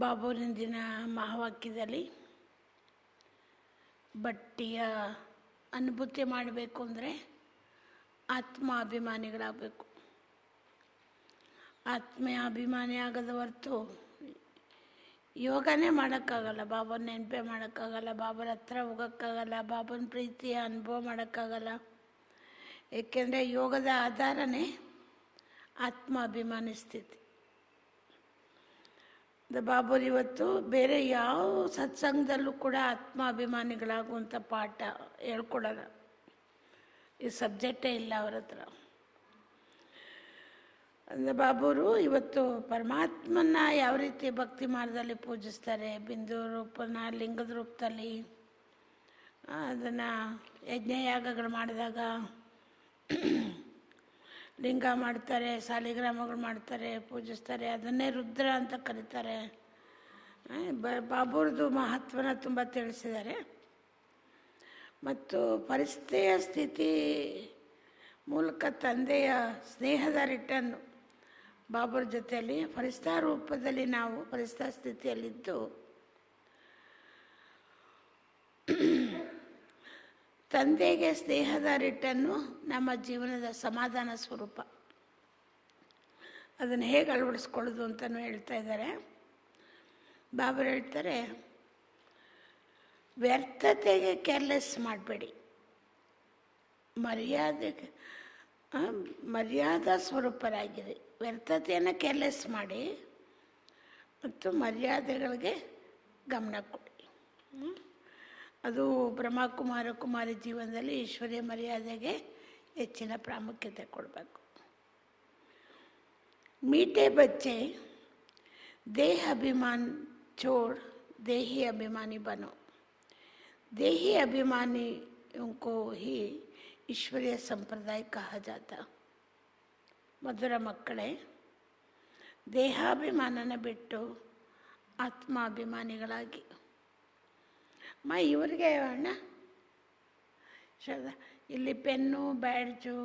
ಬಾಬುವಿನ ದಿನ ಮಹಾವಾಕ್ಯದಲ್ಲಿ ಬಟ್ಟಿಯ ಅನುಭೂತಿ ಮಾಡಬೇಕು ಅಂದರೆ ಆತ್ಮಾಭಿಮಾನಿಗಳಾಗಬೇಕು. ಅಭಿಮಾನಿ ಆಗದ ಹೊರತು ಯೋಗನೇ ಮಾಡೋಕ್ಕಾಗಲ್ಲ, ಬಾಬನ ನೆನಪೇ ಮಾಡೋಕ್ಕಾಗಲ್ಲ, ಬಾಬರ ಹತ್ರ ಹೋಗೋಕ್ಕಾಗಲ್ಲ, ಬಾಬನ ಪ್ರೀತಿಯ ಅನುಭವ ಮಾಡೋಕ್ಕಾಗಲ್ಲ. ಏಕೆಂದರೆ ಯೋಗದ ಆಧಾರನೇ ಆತ್ಮಾಭಿಮಾನಿ ಸ್ಥಿತಿ. ಬಾಬರು ಇವತ್ತು ಬೇರೆ ಯಾವ ಸತ್ಸಂಗದಲ್ಲೂ ಕೂಡ ಆತ್ಮಾಭಿಮಾನಿಗಳಾಗುವಂಥ ಪಾಠ ಹೇಳ್ಕೊಡಲ್ಲ. ಈ ಸಬ್ಜೆಕ್ಟೇ ಇಲ್ಲ ಅವ್ರ ಹತ್ರ. ಅಂದರೆ ಬಾಬರು ಇವತ್ತು ಪರಮಾತ್ಮನ ಯಾವ ರೀತಿ ಭಕ್ತಿ ಮಾರ್ಗದಲ್ಲಿ ಪೂಜಿಸ್ತಾರೆ, ಬಿಂದು ರೂಪನ ಲಿಂಗದ ರೂಪದಲ್ಲಿ ಅದನ್ನು ಯಜ್ಞಯಾಗಗಳು ಮಾಡಿದಾಗ ಲಿಂಗ ಮಾಡ್ತಾರೆ, ಸಾಲಿಗ್ರಾಮಗಳು ಮಾಡ್ತಾರೆ, ಪೂಜಿಸ್ತಾರೆ. ಅದನ್ನೇ ರುದ್ರ ಅಂತ ಕರೀತಾರೆ. ಬಾಬುರದು ಮಹತ್ವನ ತುಂಬ ತಿಳಿಸಿದ್ದಾರೆ. ಮತ್ತು ಪರಿಸ್ಥಿತಿಯ ಸ್ಥಿತಿ ಮೂಲಕ ತಂದೆಯ ಸ್ನೇಹದ ರಿಟರ್ನು ಬಾಬುರ ಜೊತೆಯಲ್ಲಿ ಪರಿಸ್ಥಿತಿ ರೂಪದಲ್ಲಿ ನಾವು ಪರಿಸ್ಥಿತಿ ಸ್ಥಿತಿಯಲ್ಲಿದ್ದು ತಂದೆಗೆ ಸ್ನೇಹದ ರಿಟರ್ನು ನಮ್ಮ ಜೀವನದ ಸಮಾಧಾನ ಸ್ವರೂಪ. ಅದನ್ನು ಹೇಗೆ ಅಳವಡಿಸ್ಕೊಳ್ಳೋದು ಅಂತಲೂ ಹೇಳ್ತಾ ಇದ್ದಾರೆ. ಬಾಬರು ಹೇಳ್ತಾರೆ, ವ್ಯರ್ಥತೆಗೆ ಕೇರ್ಲೆಸ್ ಮಾಡಬೇಡಿ, ಮರ್ಯಾದಾ ಸ್ವರೂಪರಾಗಿರಿ. ವ್ಯರ್ಥತೆಯನ್ನು ಕೇರ್ಲೆಸ್ ಮಾಡಿ ಮತ್ತು ಮರ್ಯಾದೆಗಳಿಗೆ ಗಮನ ಕೊಡಿ. ಅದು ಕುಮಾರಿ ಜೀವನದಲ್ಲಿ ಈಶ್ವರ್ಯ ಮರ್ಯಾದೆಗೆ ಹೆಚ್ಚಿನ ಪ್ರಾಮುಖ್ಯತೆ ಕೊಡಬೇಕು. मीठे बच्चे देह अभिमान छोड़ देही अभिमानी बनो. देही अभिमानियों को ही ईश्वरीय संप्रदाय कहा जाता. ಮಧುರ ಮಕ್ಕಳೇ, ದೇಹಾಭಿಮಾನನ ಬಿಟ್ಟು ಆತ್ಮಾಭಿಮಾನಿಗಳಾಗಿ. ಇವರಿಗೆ ಅಣ್ಣ ಇಲ್ಲಿ ಪೆನ್ನು, ಬ್ಯಾಡ್ಜು,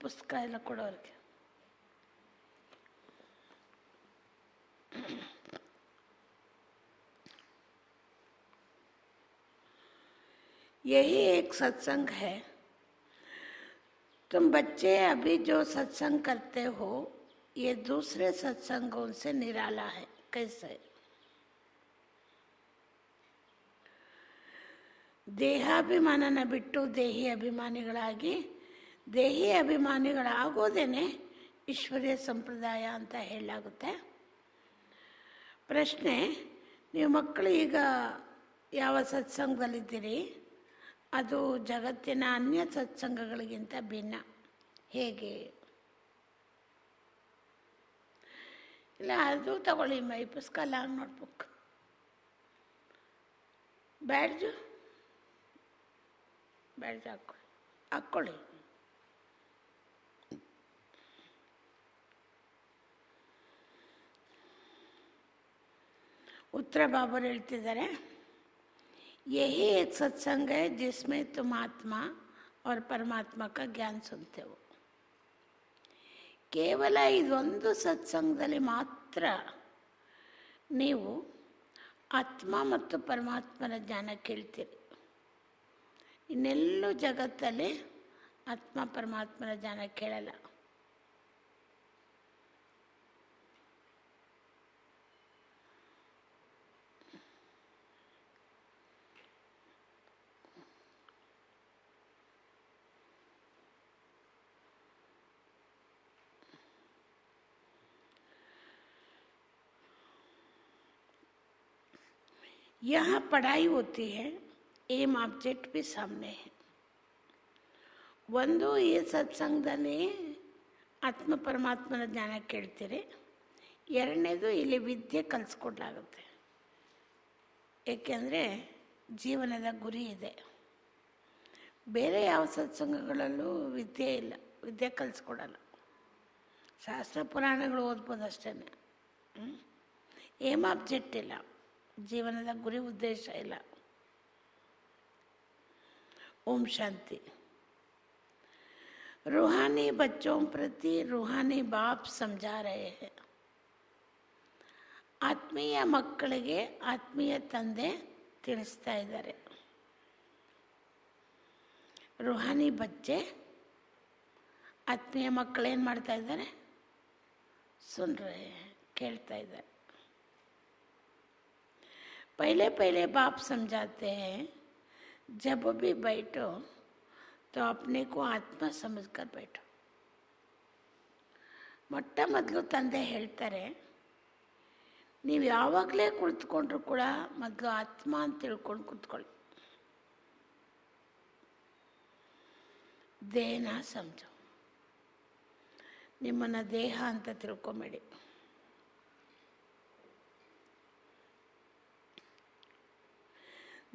ಪುಸ್ತಕ ಎಲ್ಲ ಕೊಡೋರಿಗೆ. यही एक सत्संग है. तुम बच्चे अभी जो सत्संग करते हो ये दूसरे सत्संगों से निराला है. कैसे? ದೇಹಾಭಿಮಾನನ ಬಿಟ್ಟು ದೇಹಿ ಅಭಿಮಾನಿಗಳಾಗಿ, ದೇಹಿ ಅಭಿಮಾನಿಗಳಾಗೋದೇನೆ ಈಶ್ವರ್ಯ ಸಂಪ್ರದಾಯ ಅಂತ ಹೇಳಲಾಗುತ್ತೆ. ಪ್ರಶ್ನೆ, ನೀವು ಮಕ್ಕಳು ಈಗ ಯಾವ ಸತ್ಸಂಗದಲ್ಲಿದ್ದೀರಿ ಅದು ಜಗತ್ತಿನ ಅನ್ಯ ಸತ್ಸಂಗಗಳಿಗಿಂತ ಭಿನ್ನ. ಹೇಗೆ? ಇಲ್ಲ, ಅದು ತಗೊಳ್ಳಿ, ಈ ಪುಸ್ತಕ ಲಾಂಗ್ ನೋಟ್ಬುಕ್, ಬ್ಯಾಡ್ಜು ಹಾಕ್ಕೊಳ್ಳಿ. उत्तर बाबर ಹೇಳ್ತಿದ್ದಾರೆ, यही एक सत्संग है जिसमें तुम आत्मा और परमात्मा का ज्ञान सुनते हो. ಕೇವಲ ಇದೊಂದು ಸತ್ಸಂಗದಲ್ಲಿ ಮಾತ್ರ ನೀವು ಆತ್ಮ ಮತ್ತು ಪರಮಾತ್ಮನ ಜ್ಞಾನ ಕೇಳ್ತೀರಿ. ಇನ್ನೆಲ್ಲೂ ಜಗತ್ತಲ್ಲಿ ಆತ್ಮ ಪರಮಾತ್ಮನ ಜ್ಞಾನ ಕೇಳಲ್ಲ. यहाँ पढ़ाई होती है, एम ऑब्जेक्ट भी सामने है. ಒಂದು ಈ ಸತ್ಸಂಗದಲ್ಲಿ ಆತ್ಮ ಪರಮಾತ್ಮನ ಜ್ಞಾನ ಕೇಳ್ತೀರಿ. ಎರಡನೇದು ಇಲ್ಲಿ ವಿದ್ಯೆ ಕಲಿಸ್ಕೊಡ್ಲಾಗುತ್ತೆ. ಏಕೆಂದರೆ ಜೀವನದ ಗುರಿ ಇದೆ. ಬೇರೆ ಯಾವ ಸತ್ಸಂಗಗಳಲ್ಲೂ ವಿದ್ಯೆ ಇಲ್ಲ, ವಿದ್ಯೆ ಕಲಿಸ್ಕೊಡಲ್ಲ. ಶಾಸ್ತ್ರ ಪುರಾಣಗಳು ಓದ್ಬೋದು ಅಷ್ಟೇ. ಏಮ್ ಆಬ್ಜೆಕ್ಟ್ ಇಲ್ಲ, ಜೀವನದ ಗುರಿ ಉದ್ದೇಶ ಇಲ್ಲ. ओम शांति. रूहानी बच्चों प्रति रूहानी बाप समझा रहे हैं. ಆತ್ಮೀಯ ಮಕ್ಕಳಿಗೆ ಆತ್ಮೀಯ ತಂದೆ ತಿಳಿಸ್ತಾ ಇದ್ದಾರೆ. ರೂಹಾನಿ ಬಚ್ಚೆ ಆತ್ಮೀಯ ಮಕ್ಕಳೇನು ಮಾಡ್ತಾ ಇದ್ದಾರೆ? ಸುನ್ರೆ ಕೇಳ್ತಾ ಇದ್ದಾರೆ. पहले पहले बाप समझाते हैं, जब भी बैठो तो अपने को आत्मा समझकर बैठो. ಮೊಟ್ಟ ಮೊದಲು ತಂದೆ ಹೇಳ್ತಾರೆ, ನೀವು ಯಾವಾಗಲೇ ಕುಳಿತುಕೊಂಡ್ರು ಕೂಡ ಮೊದಲು ಆತ್ಮ ಅಂತ ತಿಳ್ಕೊಂಡು ಕೂತ್ಕೊಳ್ಳಿ. ದೇಹನ ಸಮझो, ನಿಮ್ಮನ್ನು ದೇಹ ಅಂತ ತಿಳ್ಕೊಂಬೇಡಿ.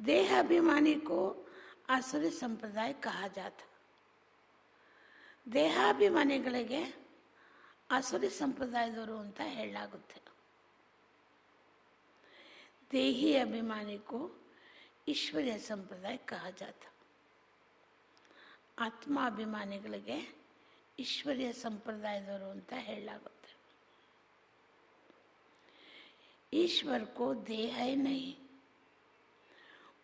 देहाभिमानी को आसुरी संप्रदाय कहा जाता. ದೇಹಾಭಿಮಾನಿಗಳಿಗೆ ಆಸುರಿ ಸಂಪ್ರದಾಯದವರು ಅಂತ ಹೇಳಲಾಗುತ್ತೆ. ದೇಹಿ ಅಭಿಮಾನಿ को ईश्वरीय संप्रदाय कहा जाता. ಆತ್ಮಾಭಿಮಾನಿಗಳಿಗೆ ಈಶ್ವರೀಯ ಸಂಪ್ರದಾಯದವರು ಅಂತ ಹೇಳಲಾಗುತ್ತೆ. ईश्वर को देह ही नहीं,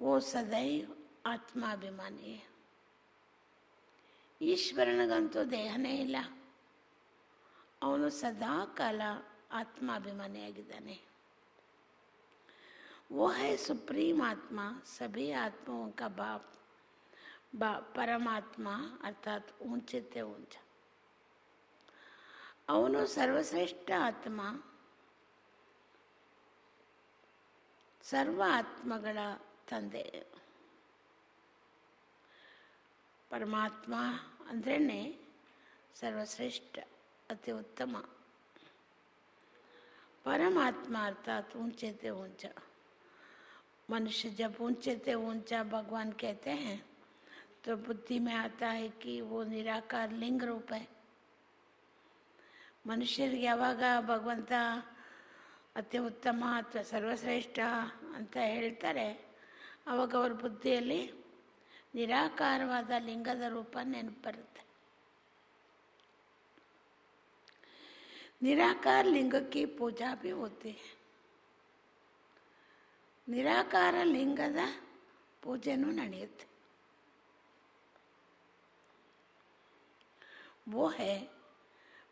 वो सदैव ಆತ್ಮಾಭಿಮಾನಿ. ಈಶ್ವರನಿಗಂತೂ ದೇಹನೇ ಇಲ್ಲ, ಅವನು ಸದಾ ಕಾಲ ಆತ್ಮಾಭಿಮಾನಿಯಾಗಿದ್ದಾನೆ. वो है सुप्रीम आत्मा, सभी आत्माओं का बाप, परमात्मा अर्थात ऊंचे से ऊंचा. ಅವನು ಸರ್ವಶ್ರೇಷ್ಠ ಆತ್ಮ, ಸರ್ವ ಆತ್ಮಗಳ ತಂದೆ. ಪರಮಾತ್ಮ ಅಂದ್ರೇ ಸರ್ವಶ್ರೇಷ್ಠ, ಅತಿ ಉತ್ತಮ. परमात्मा अर्थात ऊंचे से ऊंचा. मनुष्य जब ऊंचे से ऊंचा भगवान कहते हैं तो बुद्धि में आता है कि वो निराकार लिंग रूप है. ಮನುಷ್ಯರಿಗೆ ಯಾವಾಗ ಭಗವಂತ ಅತಿ ಉತ್ತಮ ಅಥವಾ ಸರ್ವಶ್ರೇಷ್ಠ ಅಂತ ಹೇಳ್ತಾರೆ, ಆವಾಗ ಅವ್ರ ಬುದ್ಧಿಯಲ್ಲಿ ನಿರಾಕಾರವಾದ ಲಿಂಗದ ರೂಪ ನೆನಪು ಬರುತ್ತೆ. निराकार लिंग की पूजा भी होती है. निराकार लिंगದ पूजेनೂ ನಡೆಯುತ್ತೆ. वो है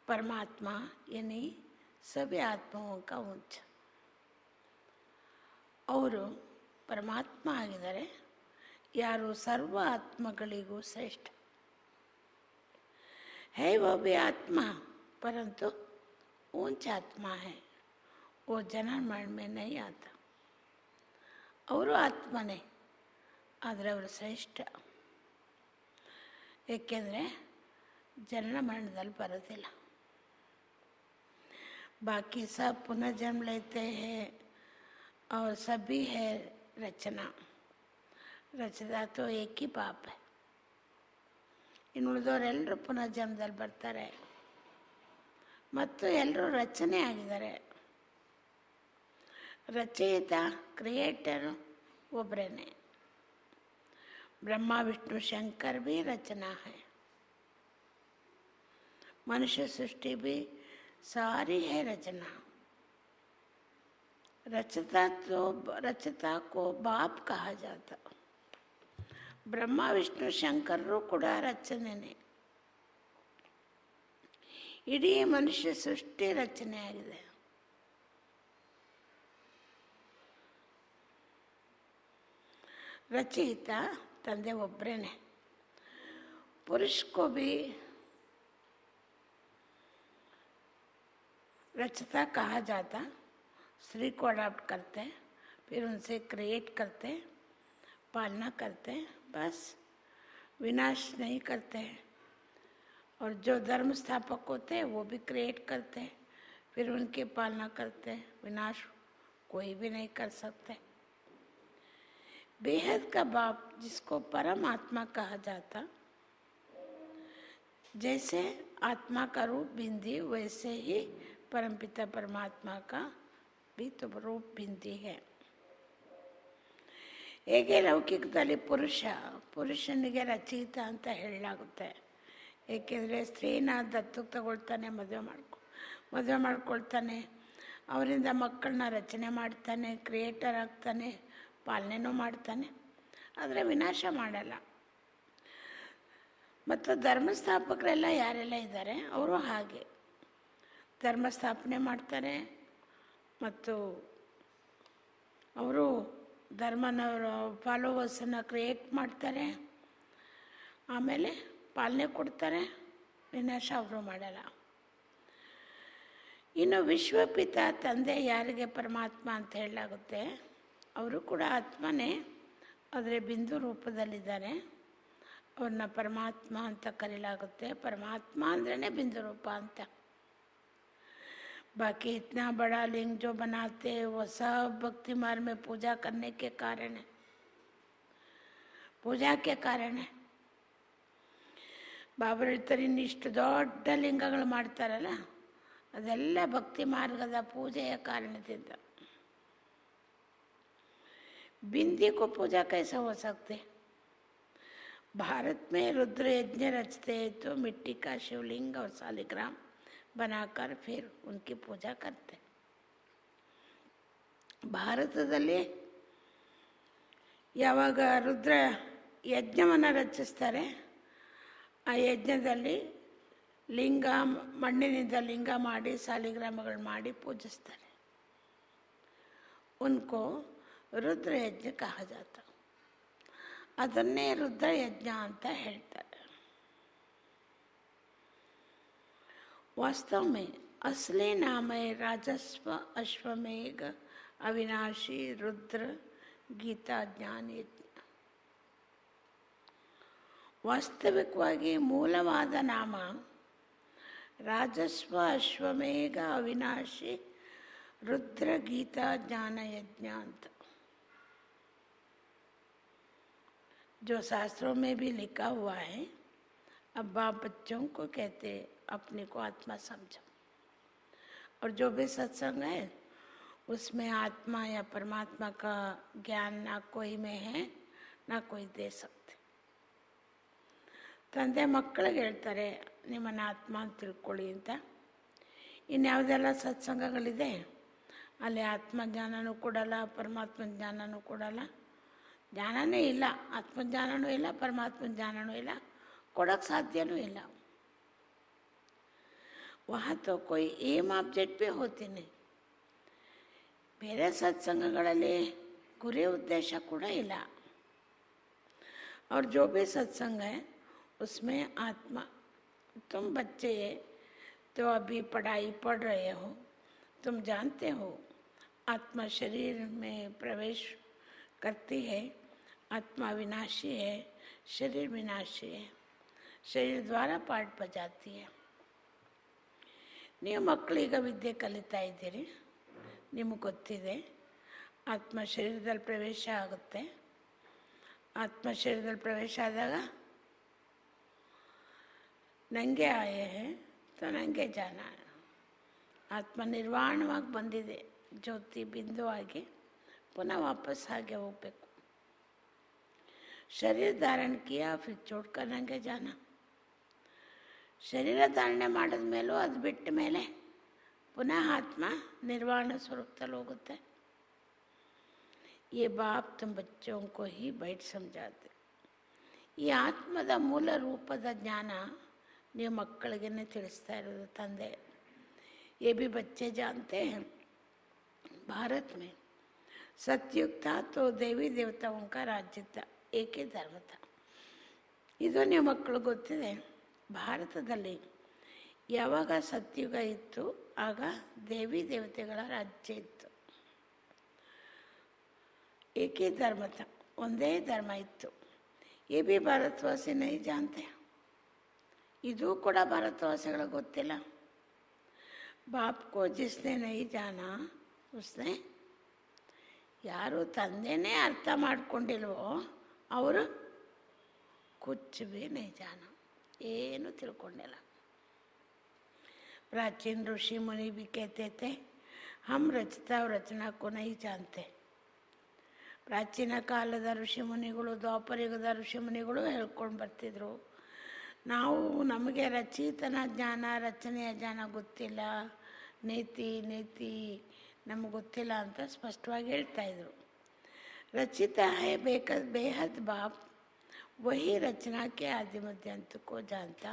परमात्मा, यानी सभी आत्माओं का ऊंच. ಅವರು ಪರಮಾತ್ಮ ಆಗಿದ್ದಾರೆ, ಯಾರು ಸರ್ವ ಆತ್ಮಗಳಿಗೂ ಶ್ರೇಷ್ಠ. है वो भी आत्मा, परंतु ऊंच आत्मा है, वो जन्म मरण में नहीं आता. ಅವರು ಆತ್ಮನೇ, ಆದರೆ ಅವರು ಶ್ರೇಷ್ಠ. ಏಕೆಂದರೆ ಜನನ ಮರಣದಲ್ಲಿ ಬರೋದಿಲ್ಲ. बाकी सब पुनर्जन्म लेते हैं और सभी है रचना. रचना तो एक ही बाप है. ಇನ್ನು ಉಳಿದವರೆಲ್ಲರೂ ಪುನರ್ಜನ್ಮದಲ್ಲಿ ಬರ್ತಾರೆ ಮತ್ತು ಎಲ್ಲರೂ ರಚನೆ ಆಗಿದ್ದಾರೆ. ರಚಯಿತ ಕ್ರಿಯೇಟರ್ ಒಬ್ಬರೇನೆ. ब्रह्मा विष्णु शंकर भी रचना है. मनुष्य सृष्टि भी सारी है रचना. रचता को बाप कहा जाता. ब्रह्मा विष्णु शंकरರು ಕೂಡ ರಚನೆನೇ. ಇಡೀ ಮನುಷ್ಯ ಸೃಷ್ಟಿ ರಚನೆ ಆಗಿದೆ. रचयिता ತಂದೆ ಒಬ್ಬರೇನೆ. पुरुष को भी रचता कहा जाता. स्त्री को अडॉप्ट करते, फिर उनसे क्रिएट करते, पालना करते, बस विनाश नहीं करते. और जो धर्म स्थापक होते हैं वो भी क्रिएट करते, फिर उनकी पालना करते. विनाश कोई भी नहीं कर सकते. बेहद का बाप जिसको परमात्मा कहा जाता, जैसे आत्मा का रूप भिंदी वैसे ही परमपिता परमात्मा का भी तो रूप भिंदी है. ಹೇಗೆ ಲೌಕಿಕದಲ್ಲಿ ಪುರುಷನಿಗೆ ರಚಯಿತ ಅಂತ ಹೇಳಲಾಗುತ್ತೆ. ಏಕೆಂದರೆ ಸ್ತ್ರೀನ ದತ್ತಕ್ಕೆ ತಗೊಳ್ತಾನೆ, ಮದುವೆ ಮಾಡ್ಕೊಳ್ತಾನೆ. ಅವರಿಂದ ಮಕ್ಕಳನ್ನ ರಚನೆ ಮಾಡ್ತಾನೆ, ಕ್ರಿಯೇಟರ್ ಆಗ್ತಾನೆ, ಪಾಲನೆನೂ ಮಾಡ್ತಾನೆ, ಆದರೆ ವಿನಾಶ ಮಾಡಲ್ಲ. ಮತ್ತು ಧರ್ಮಸ್ಥಾಪಕರೆಲ್ಲ ಯಾರೆಲ್ಲ ಇದ್ದಾರೆ ಅವರು ಹಾಗೆ ಧರ್ಮ ಸ್ಥಾಪನೆ ಮಾಡ್ತಾರೆ ಮತ್ತು ಅವರು ಧರ್ಮನ ಫಾಲೋವರ್ಸನ್ನು ಕ್ರಿಯೇಟ್ ಮಾಡ್ತಾರೆ, ಆಮೇಲೆ ಪಾಲನೆ ಕೊಡ್ತಾರೆ, ವಿನಾಶ ಅವರು ಮಾಡಲ್ಲ. ಇನ್ನು ವಿಶ್ವಪಿತ ತಂದೆ ಯಾರಿಗೆ ಪರಮಾತ್ಮ ಅಂತ ಹೇಳಲಾಗುತ್ತೆ, ಅವರು ಕೂಡ ಆತ್ಮನೇ, ಆದರೆ ಬಿಂದು ರೂಪದಲ್ಲಿದ್ದಾರೆ. ಅವ್ರನ್ನ ಪರಮಾತ್ಮ ಅಂತ ಕರೆಯಲಾಗುತ್ತೆ. ಪರಮಾತ್ಮ ಅಂದ್ರೇ ಬಿಂದು ರೂಪ ಅಂತ. बाकी इतना बड़ा लिंग जो बनाते वो सब भक्ति मार्ग में पूजा करने के कारण है, पूजा के कारण है. ಬಾಬರು ಹೇಳ್ತಾರೆ, ಇನ್ನಿಷ್ಟು ದೊಡ್ಡ ಲಿಂಗಗಳು ಮಾಡ್ತಾರಲ್ಲ ಅದೆಲ್ಲ ಭಕ್ತಿ ಮಾರ್ಗದ ಪೂಜೆಯ ಕಾರಣದಿಂದ. बिंदी को पूजा कैसे हो सकते? भारत में रुद्र यज्ञ रचते हैं तो मिट्टी का शिवलिंग और शालिग्राम बनाकर फिर उनकी पूजा करते. ಭಾರತದಲ್ಲಿ ಯಾವಾಗ ರುದ್ರ ಯಜ್ಞವನ್ನು ರಚಿಸ್ತಾರೆ, ಆ ಯಜ್ಞದಲ್ಲಿ ಲಿಂಗ, ಮಣ್ಣಿನಿಂದ ಲಿಂಗ ಮಾಡಿ ಶಾಲಿಗ್ರಾಮಗಳು ಮಾಡಿ ಪೂಜಿಸ್ತಾರೆ. ಉನ್ಕೋ ರುದ್ರ ಯಜ್ಞ ಕಹ ಜಾತ, ಅದನ್ನೇ ರುದ್ರ ಯಜ್ಞ ಅಂತ ಹೇಳ್ತಾರೆ. वास्तव में असली नाम है राजस्व अश्वमेघ अविनाशी रुद्र गीता ज्ञान यज्ञ. ವಾಸ್ತವಿಕವಾಗಿ ಮೂಲವಾದ ನಾಮ ರಾಜಸ್ವ ಅಶ್ವಮೇಘ ಅವಿನಾಶಿ रुद्र गीता ज्ञान यज्ञ ಅಂತ. जो शास्त्रों में भी लिखा हुआ है, अब बाप बच्चों को कहते अपने को आत्मा समझो. और जो भी सत्संग है उसमें आत्मा या परमात्मा का ज्ञान ना कोई में है ना कोई दे सकते. ತಂದೆ ಮಕ್ಕಳಿಗೆ ಹೇಳ್ತಾರೆ ನಿಮ್ಮನ್ನು ಆತ್ಮ ಅಂತ ತಿಳ್ಕೊಳ್ಳಿ ಅಂತ. ಇನ್ಯಾವುದೆಲ್ಲ ಸತ್ಸಂಗಗಳಿದೆ ಅಲ್ಲಿ ಆತ್ಮಜ್ಞಾನನೂ ಕೊಡಲ್ಲ, ಪರಮಾತ್ಮ ಜ್ಞಾನನೂ ಕೊಡಲ್ಲ. ಜ್ಞಾನನೇ ಇಲ್ಲ, ಆತ್ಮಜ್ಞಾನನೂ ಇಲ್ಲ, ಪರಮಾತ್ಮ ಜ್ಞಾನನೂ ಇಲ್ಲ, ಕೊಡೋಕ್ಕೆ ಸಾಧ್ಯವೂ ಇಲ್ಲ. वहाँ तो कोई एम ऑब्जेक्ट भी होती नहीं. ಬೇರೆ ಸತ್ಸಂಗಗಳಲ್ಲಿ ಗುರಿ ಉದ್ದೇಶ ಕೂಡ ಇಲ್ಲ. और जो भी सत्संग है उसमें आत्मा, तुम बच्चे तो अभी पढ़ाई पढ़ रहे हो, तुम जानते हो आत्मा शरीर में प्रवेश करती है, आत्मा विनाशी है, शरीर विनाशी है, शरीर द्वारा पाठ बजाती है. ನೀವು ಮಕ್ಕಳೀಗ ವಿದ್ಯೆ ಕಲಿತಾ ಇದ್ದೀರಿ, ನಿಮಗೆ ಗೊತ್ತಿದೆ ಆತ್ಮ ಶರೀರದಲ್ಲಿ ಪ್ರವೇಶ ಆಗುತ್ತೆ. ಆತ್ಮ ಶರೀರದಲ್ಲಿ ಪ್ರವೇಶ ಆದಾಗ ನನಗೆ ಆಯೆ ಹೇ ತೋ ನನಗೆ ಜಾನ, ಆತ್ಮ ನಿರ್ವಾಣವಾಗಿ ಬಂದಿದೆ, ಜ್ಯೋತಿ ಬಿಂದು ಆಗಿ ಪುನಃ ವಾಪಸ್ ಹಾಗೆ ಹೋಗಬೇಕು. ಶರೀರ ಧಾರಣ ಕಿಯಾ ಫಿರ್ ಚೋಡ್ಕರ್ ನನಗೆ ಜಾನ, ಶರೀರ ಧಾರಣೆ ಮಾಡಿದ ಮೇಲೂ ಅದು ಬಿಟ್ಟ ಮೇಲೆ ಪುನಃ ಆತ್ಮ ನಿರ್ವಾಣ ಸ್ವರೂಪದಲ್ಲಿ ಹೋಗುತ್ತೆ. ಈ ಬಾಪ್ ತುಮ್ ಬಚ್ಚೋಂ ಕೋ ಹಿ ಬೈಟ್ ಸಮಜಾತೆ. ಈ ಆತ್ಮದ ಮೂಲ ರೂಪದ ಜ್ಞಾನ ನೀವು ಮಕ್ಕಳಿಗೇನೆ ತಿಳಿಸ್ತಾ ಇರೋದು ತಂದೆ. ये भी बच्चे जानते हैं भारत में सतयुग था तो देवी देवताओं का राज्य था, एक ही धर्म था. ಇದು ನೀವು ಮಕ್ಕಳು ಗೊತ್ತಿದೆ. ಭಾರತದಲ್ಲಿ ಯಾವಾಗ ಸತ್ಯುಗ ಇತ್ತು ಆಗ ದೇವಿ ದೇವತೆಗಳ ರಾಜ್ಯ ಇತ್ತು. ಏಕೇ ಧರ್ಮ था, ಒಂದೇ ಧರ್ಮ ಇತ್ತು. ये भी ಭಾರತವಾಸಿ नहीं जानते. ಇದು ಕೂಡ ಭಾರತವಾಸಿಗಳಿಗೆ ಗೊತ್ತಿಲ್ಲ. बाप को जिसने नहीं जाना उसने, ಯಾರು ತಂದೆನೇ ಅರ್ಥ ಮಾಡ್ಕೊಂಡಿಲ್ವೋ ಅವರು ಕುಚ್ ಭೀ नहीं जाना, ಏನು ತಿಳ್ಕೊಂಡಿಲ್ಲ. प्राचीन ऋषि मुनि भी कहते थे हम रचता और रचना को नहीं जानते. ಪ್ರಾಚೀನ ಕಾಲದ ಋಷಿ ಮುನಿಗಳು, ದ್ವಾಪರಯುಗದ ಋಷಿ ಮುನಿಗಳು ಹೇಳ್ಕೊಂಡು ಬರ್ತಿದ್ರು, ನಾವು ನಮಗೆ ರಚಯಿತನ ಜ್ಞಾನ ರಚನೆಯ ಜ್ಞಾನ ಗೊತ್ತಿಲ್ಲ, ನೀತಿ ನಮಗೆ ಗೊತ್ತಿಲ್ಲ ಅಂತ ಸ್ಪಷ್ಟವಾಗಿ ಹೇಳ್ತಾಯಿದ್ರು. रचिता है बेहद बाप, वही रचना के आदि मध्य अंत को जानता.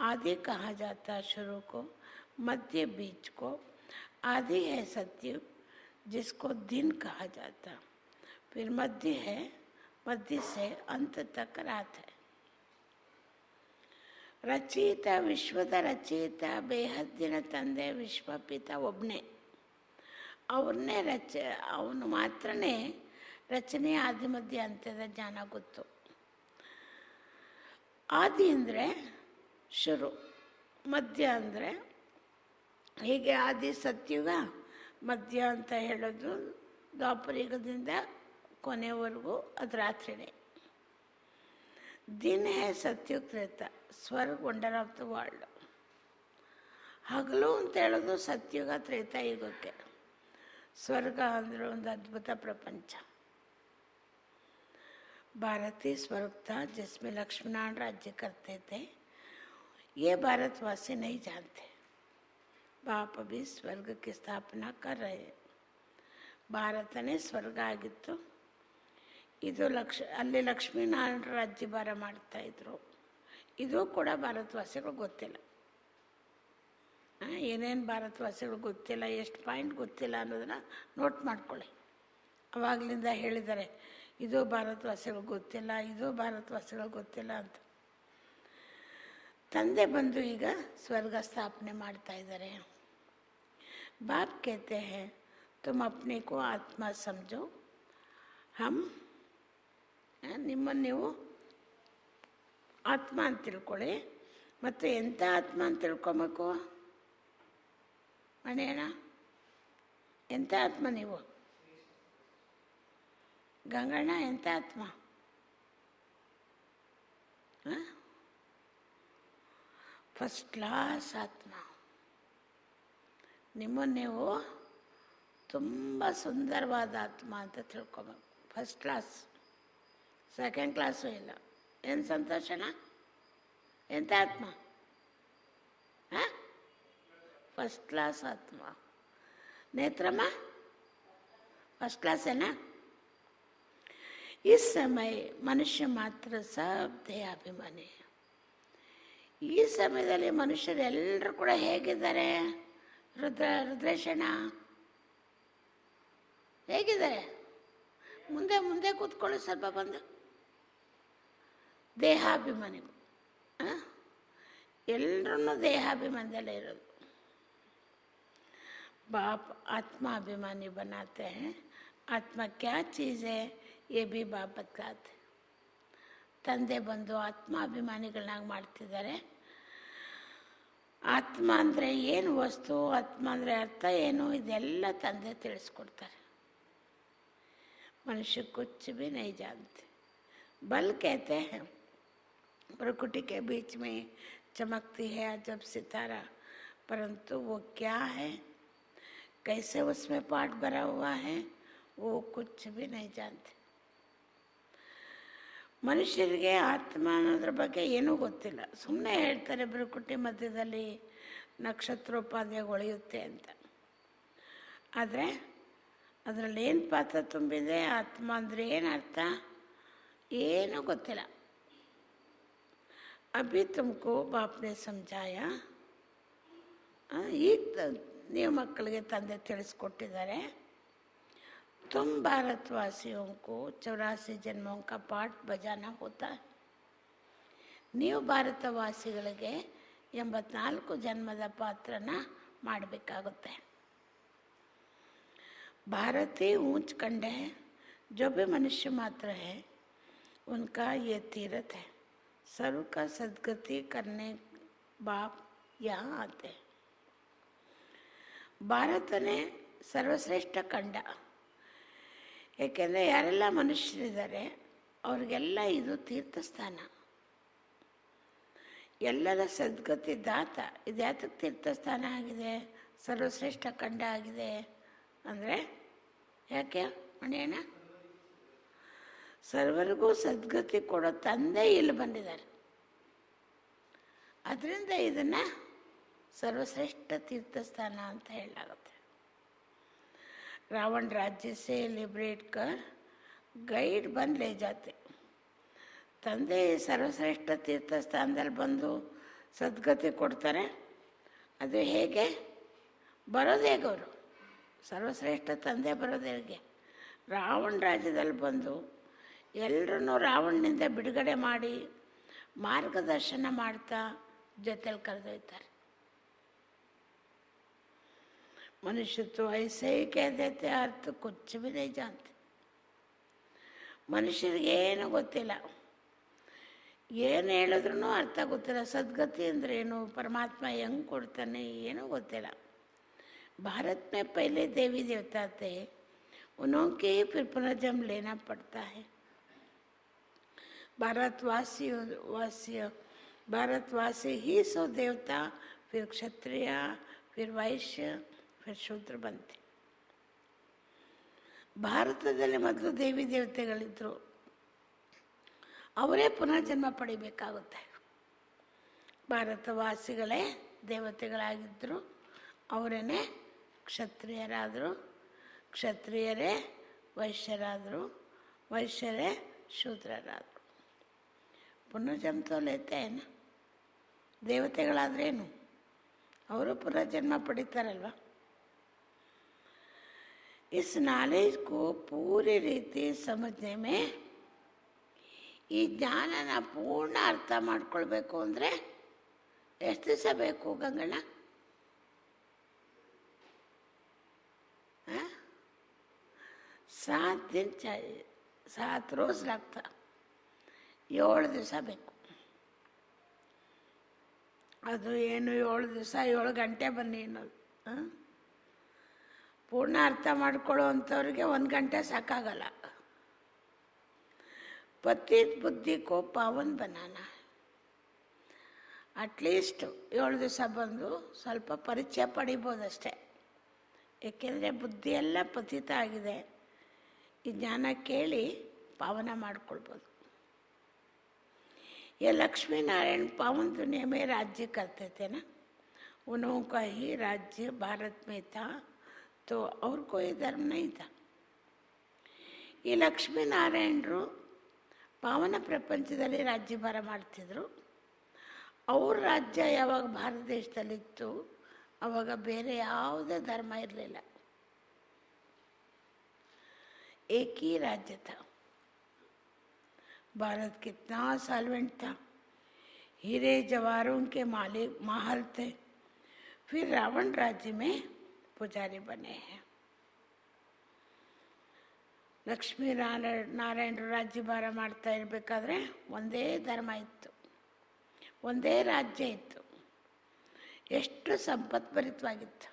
आदि कहा जाता शुरू को, मध्य बीच को. आदि है सत्युग जिसको दिन कहा जाता. फिर मध्य है, मध्य से अंत तक रात है. रचयिता विश्वದ ರಚಯಿತ ಬೇಹದ್ದಿನ ತಂದೆ ವಿಶ್ವಪಿತ ಒಬ್ಬನೇ. ಅವ್ರನ್ನೇ ಅವನು ಮಾತ್ರನೇ ರಚನೆ ಆದಿ ಮಧ್ಯ ಅಂತ್ಯದ ಜ್ಞಾನ ಗೊತ್ತು. ಆದಿ ಅಂದರೆ ಶುರು, ಮಧ್ಯ ಅಂದರೆ ಹೀಗೆ ಆದಿ ಸತ್ಯುಗ, ಮಧ್ಯ ಅಂತ ಹೇಳೋದು ದ್ವಾಪರಯುಗದಿಂದ ಕೊನೆವರೆಗೂ ಅದು ರಾತ್ರಿನೇ. ದಿನ ಹೇ ಸತ್ಯುಗ ತ್ರೇತ, ಸ್ವರ್ಗ ವಂಡರ್ ಆಫ್ ದ ವರ್ಲ್ಡ್. ಹಗಲು ಅಂತ ಹೇಳೋದು ಸತ್ಯುಗ ತ್ರೇತಾಯುಗಕ್ಕೆ. ಸ್ವರ್ಗ ಅಂದರೆ ಒಂದು ಅದ್ಭುತ ಪ್ರಪಂಚ. भारती स्वर्ग था जिसमें लक्ष्मण राज्य करते थे. ये भारतवासी नहीं जानते. बाप अभी स्वर्ग की स्थापना कर रहे हैं. ಭಾರತನೇ ಸ್ವರ್ಗ ಆಗಿತ್ತು. ಇದು ಅಲ್ಲಿ ಲಕ್ಷ್ಮೀನಾರಾಯಣ ರಾಜ್ಯಭಾರ ಮಾಡ್ತಾಯಿದ್ರು. ಇದು ಕೂಡ ಭಾರತವಾಸಿಗಳು ಗೊತ್ತಿಲ್ಲ. ಏನೇನು ಭಾರತವಾಸಿಗಳು ಗೊತ್ತಿಲ್ಲ, ಎಷ್ಟು ಪಾಯಿಂಟ್ ಗೊತ್ತಿಲ್ಲ ಅನ್ನೋದನ್ನು ನೋಟ್ ಮಾಡ್ಕೊಳ್ಳಿ. ಅವಾಗಲಿಂದ ಹೇಳಿದ್ದಾರೆ ಇದು ಭಾರತವಾಸಿಗಳು ಗೊತ್ತಿಲ್ಲ, ಇದು ಭಾರತವಾಸಿಗಳು ಗೊತ್ತಿಲ್ಲ ಅಂತ. ತಂದೆ ಬಂದು ಈಗ ಸ್ವರ್ಗ ಸ್ಥಾಪನೆ ಮಾಡ್ತಾ ಇದ್ದಾರೆ. ಬಾಪ್ कहते हैं तुम अपने को आत्मा समझो. ನಿಮ್ಮನ್ನು ನೀವು ಆತ್ಮ ಅಂತ ತಿಳ್ಕೊಳ್ಳಿ. ಮತ್ತು ಎಂಥ ಆತ್ಮ ಅಂತ ತಿಳ್ಕೊಬೇಕು ಮಣೇಣ? ಎಂಥ ಆತ್ಮ ನೀವು? ಗಂಗಣ್ಣ ಎಂಥ ಆತ್ಮ? ಫಸ್ಟ್ ಕ್ಲಾಸ್ ಆತ್ಮ. ನಿಮ್ಮನ್ನು ನೀವು ತುಂಬ ಸುಂದರವಾದ ಆತ್ಮ ಅಂತ ತಿಳ್ಕೊಬೇಕು. ಫಸ್ಟ್ ಕ್ಲಾಸ್, ಸೆಕೆಂಡ್ ಕ್ಲಾಸು ಇಲ್ಲ. ಏನು ಸಂತೋಷನ? ಎಂಥ ಆತ್ಮ? ಫಸ್ಟ್ ಕ್ಲಾಸ್ ಆತ್ಮ. ನೇತ್ರಮ್ಮ फर्स्ट क्लास है ना. इस समय मनुष्य मात्र सब ದೇಹಾಭಿಮಾನಿ. ಈ ಸಮಯದಲ್ಲಿ ಮನುಷ್ಯರೆಲ್ಲರೂ ಕೂಡ ಹೇಗಿದ್ದಾರೆ? ರುದ್ರೇಶಣ್ಣ ಹೇಗಿದ್ದಾರೆ? ಮುಂದೆ ಮುಂದೆ ಕೂತ್ಕೊಳ್ಳಿ ಸ್ವಲ್ಪ ಬಂದು. ದೇಹಾಭಿಮಾನಿಗಳು ಎಲ್ಲರೂ ದೇಹಾಭಿಮಾನದಲ್ಲೇ ಇರೋದು. बाप आत्मा अभिमानी बनाते हैं. आत्मा क्या चीज़ है ये भी बाप बतलाते. ತಂದೆ ಬಂದು ಆತ್ಮಾಭಿಮಾನಿಗಳನ್ನಾಗಿ ಮಾಡ್ತಿದ್ದಾರೆ. ಆತ್ಮ ಅಂದರೆ ಏನು ವಸ್ತು, ಆತ್ಮ ಅಂದರೆ ಅರ್ಥ ಏನು, ಇದೆಲ್ಲ ತಂದೆ ತಿಳಿಸ್ಕೊಡ್ತಾರೆ. ಮನುಷ್ಯ कुछ भी नहीं जानते. बल कहते हैं प्रकृति के बीच में चमकती है अजब सितारा, परंतु वो क्या है, कैसे उसमें पाठ भरा हुआ है, वो कुछ भी नहीं जानते. ಮನುಷ್ಯರಿಗೆ ಆತ್ಮ ಅನ್ನೋದ್ರ ಬಗ್ಗೆ ಏನೂ ಗೊತ್ತಿಲ್ಲ. ಸುಮ್ಮನೆ ಹೇಳ್ತಾರೆ ಪ್ರಕೃತಿ ಮಧ್ಯದಲ್ಲಿ ನಕ್ಷತ್ರೋಪಾಧ್ಯಾಯ ಹೊಳೆಯುತ್ತೆ ಅಂತ. ಆದರೆ ಅದರಲ್ಲಿ ಏನು ಪಾತ್ರ ತುಂಬಿದೆ, ಆತ್ಮ ಅಂದರೆ ಏನು ಅರ್ಥ, ಏನೂ ಗೊತ್ತಿಲ್ಲ. ಅಭಿ ತುಮಕು ಬಾಪ್ನೆ ಸಮಜಾಯ. ಈಗ ನೀವು ಮಕ್ಕಳಿಗೆ ತಂದೆ ತಿಳಿಸ್ಕೊಟ್ಟಿದ್ದಾರೆ. तुम भारतवासियों को 84 जन्मों का पाठ बजाना होता है. ನೀವು ಭಾರತವಾಸಿಗಳಿಗೆ 84 ಜನ್ಮದ ಪಾತ್ರನ ಮಾಡಬೇಕಾಗುತ್ತೆ. भारती ऊंच कंडे है, जो भी मनुष्य मात्र है उनका ये तीर्थ है. सर्व का सद्गति करने बाप यहाँ आते हैं. ಭಾರತನೇ ಸರ್ವಶ್ರೇಷ್ಠ ಕಂಡ. ಏಕೆಂದರೆ ಯಾರೆಲ್ಲ ಮನುಷ್ಯರಿದ್ದಾರೆ ಅವ್ರಿಗೆಲ್ಲ ಇದು ತೀರ್ಥಸ್ಥಾನ, ಎಲ್ಲರ ಸದ್ಗತಿ ದಾತ. ಇದು ಯಾತಕ್ಕೆ ತೀರ್ಥಸ್ಥಾನ ಆಗಿದೆ, ಸರ್ವಶ್ರೇಷ್ಠ ಕಂಡ ಆಗಿದೆ ಅಂದರೆ ಯಾಕೆ ಮಣೇಣ? ಸರ್ವರಿಗೂ ಸದ್ಗತಿ ಕೊಡೋ ತಂದೆ ಇಲ್ಲಿ ಬಂದಿದ್ದಾರೆ. ಅದರಿಂದ ಇದನ್ನು ಸರ್ವಶ್ರೇಷ್ಠ ತೀರ್ಥಸ್ಥಾನ ಅಂತ ಹೇಳಲಾಗುತ್ತೆ. रावण राज्य से लिबरेट कर ಗೈಡ್ ಬಂದು ಲೇ ಜಾತೆ. ತಂದೆ ಸರ್ವಶ್ರೇಷ್ಠ ತೀರ್ಥಸ್ಥಾನದಲ್ಲಿ ಬಂದು ಸದ್ಗತಿ ಕೊಡ್ತಾರೆ. ಅದು ಹೇಗೆ ಬರೋದು, ಹೇಗೆ ಅವರು ಸರ್ವಶ್ರೇಷ್ಠ ತಂದೆ ಬರೋದು ಹೇಗೆ? ರಾವಣ ರಾಜ್ಯದಲ್ಲಿ ಬಂದು ಎಲ್ಲರನ್ನೂ ರಾವಣನಿಂದ ಬಿಡುಗಡೆ ಮಾಡಿ ಮಾರ್ಗದರ್ಶನ ಮಾಡ್ತಾ ಜೊತೆಲಿ ಕರೆದೊಯ್ತಾರೆ. मनुष्य तो ऐसे ही कह देते, अर्थ कुछ भी नहीं जानते. ಮನುಷ್ಯರಿಗೇನು ಗೊತ್ತಿಲ್ಲ, ಏನು ಹೇಳಿದ್ರೂ ಅರ್ಥ ಗೊತ್ತಿಲ್ಲ. ಸದ್ಗತಿ ಅಂದ್ರೇನು, ಪರಮಾತ್ಮ ಹೆಂಗೆ ಕೊಡ್ತಾನೆ, ಏನೂ ಗೊತ್ತಿಲ್ಲ. भारत में पहले देवी देवता थे, उनके ही फिर पुनर्जन्म लेना पड़ता है. भारतवासी ही सो देवता, फिर क्षत्रिय, फिर वैश्य, फिर शूद्र बनते. ಭಾರತದಲ್ಲಿ ಮೊದಲು ದೇವಿ ದೇವತೆಗಳಿದ್ದರು, ಅವರೇ ಪುನರ್ಜನ್ಮ ಪಡಿಬೇಕಾಗುತ್ತೆ. ಭಾರತವಾಸಿಗಳೇ ದೇವತೆಗಳಾಗಿದ್ದರು, ಅವರೇ ಕ್ಷತ್ರಿಯರಾದರು, ಕ್ಷತ್ರಿಯರೇ ವೈಶ್ಯರಾದರು, ವೈಶ್ಯರೇ ಶೂದ್ರರಾದರು. ಪುನರ್ಜನ್ಮ ತೋ ಲೇತೆ ಏನು, ದೇವತೆಗಳಾದ್ರೇನು ಅವರು ಪುನರ್ಜನ್ಮ ಪಡಿತಾರಲ್ವ. इस नॉलेज को पूरी रीति समझने में, ಈ ಜ್ಞಾನನ ಪೂರ್ಣ ಅರ್ಥ ಮಾಡ್ಕೊಳ್ಬೇಕು ಅಂದರೆ ಎಷ್ಟು ದಿವಸ ಬೇಕು ಗಂಗಣ್ಣ? 7 दिन चाहिए, 7 रोज लगता, 7 ದಿವಸ ಬೇಕು. ಅದು ಏನು 7 ದಿವಸ 7 ಗಂಟೆ ಬನ್ನಿ ಅನ್ನೋದು. ಪೂರ್ಣ ಅರ್ಥ ಮಾಡ್ಕೊಳ್ಳೋ ಅಂಥವ್ರಿಗೆ 1 ಗಂಟೆ ಸಾಕಾಗಲ್ಲ. ಪತಿತ್ ಬುದ್ಧಿ ಕೋ ಪಾವನ್ ಬನಾನ, ಅಟ್ಲೀಸ್ಟ್ 7 ದಿವಸ ಬಂದು ಸ್ವಲ್ಪ ಪರಿಚಯ ಪಡಿಬೋದಷ್ಟೆ. ಏಕೆಂದರೆ ಬುದ್ಧಿಯೆಲ್ಲ ಪತಿತ ಆಗಿದೆ. ಈ ಜ್ಞಾನ ಕೇಳಿ ಪಾವನ ಮಾಡ್ಕೊಳ್ಬೋದು. ये लक्ष्मी नारायण पावन दुनिया में राज्य करते थे ना, उनका ही राज्य भारत में था, तो और कोई धर्म नहीं था. ಈ ಲಕ್ಷ್ಮೀನಾರಾಯಣರು ಪಾವನ ಪ್ರಪಂಚದಲ್ಲಿ ರಾಜ್ಯಭಾರ ಮಾಡ್ತಿದ್ರು. ಅವ್ರ ರಾಜ್ಯ ಯಾವಾಗ ಭಾರತ ದೇಶದಲ್ಲಿತ್ತು ಆವಾಗ ಬೇರೆ ಯಾವುದೇ ಧರ್ಮ ಇರಲಿಲ್ಲ, एक ही राज्य था. भारत कितना सॉल्वेंट था, हीरे जवाहरों के मालिक महल थे. फिर रावण राज्य में पुजारी बने हैं. ಲಕ್ಷ್ಮೀ ನಾರಾಯಣರು ರಾಜ್ಯಭಾರ ಮಾಡ್ತಾ ಇರಬೇಕಾದ್ರೆ ಒಂದೇ ಧರ್ಮ ಇತ್ತು, ಒಂದೇ ರಾಜ್ಯ ಇತ್ತು. ಎಷ್ಟು ಸಂಪತ್ಭರಿತವಾಗಿತ್ತು.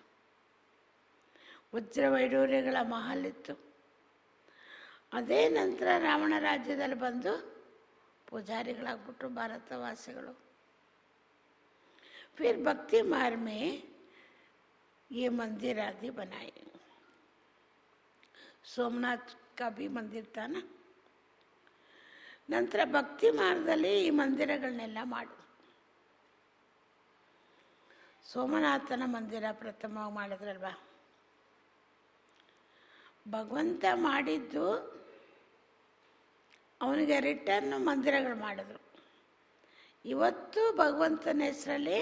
ವಜ್ರ ವೈಡೂರ್ಯಗಳ ಮಹಲ್ ಇತ್ತು. ಅದೇ ನಂತರ ರಾವಣ ರಾಜ್ಯದಲ್ಲಿ ಬಂದು ಪೂಜಾರಿಗಳಾಗ್ಬಿಟ್ರು ಭಾರತವಾಸಿಗಳು. फिर भक्ति मार्ग में ये मंदिर आदि बनाए. सोमनाथ का भी मंदिर था ना. ನಂತರ ಭಕ್ತಿ ಮಾರ್ಗದಲ್ಲಿ ಈ ಮಂದಿರಗಳನ್ನೆಲ್ಲ ಮಾಡಿದ್ರು. ಸೋಮನಾಥನ ಮಂದಿರ ಪ್ರಥಮವಾಗಿ ಮಾಡಿದ್ರಲ್ವ. ಭಗವಂತ ಮಾಡಿದ್ದು ಅವನಿಗೆ ರಿಟರ್ನ್ ಮಂದಿರಗಳು ಮಾಡಿದ್ರು. ಇವತ್ತು ಭಗವಂತನ ಹೆಸರಲ್ಲಿ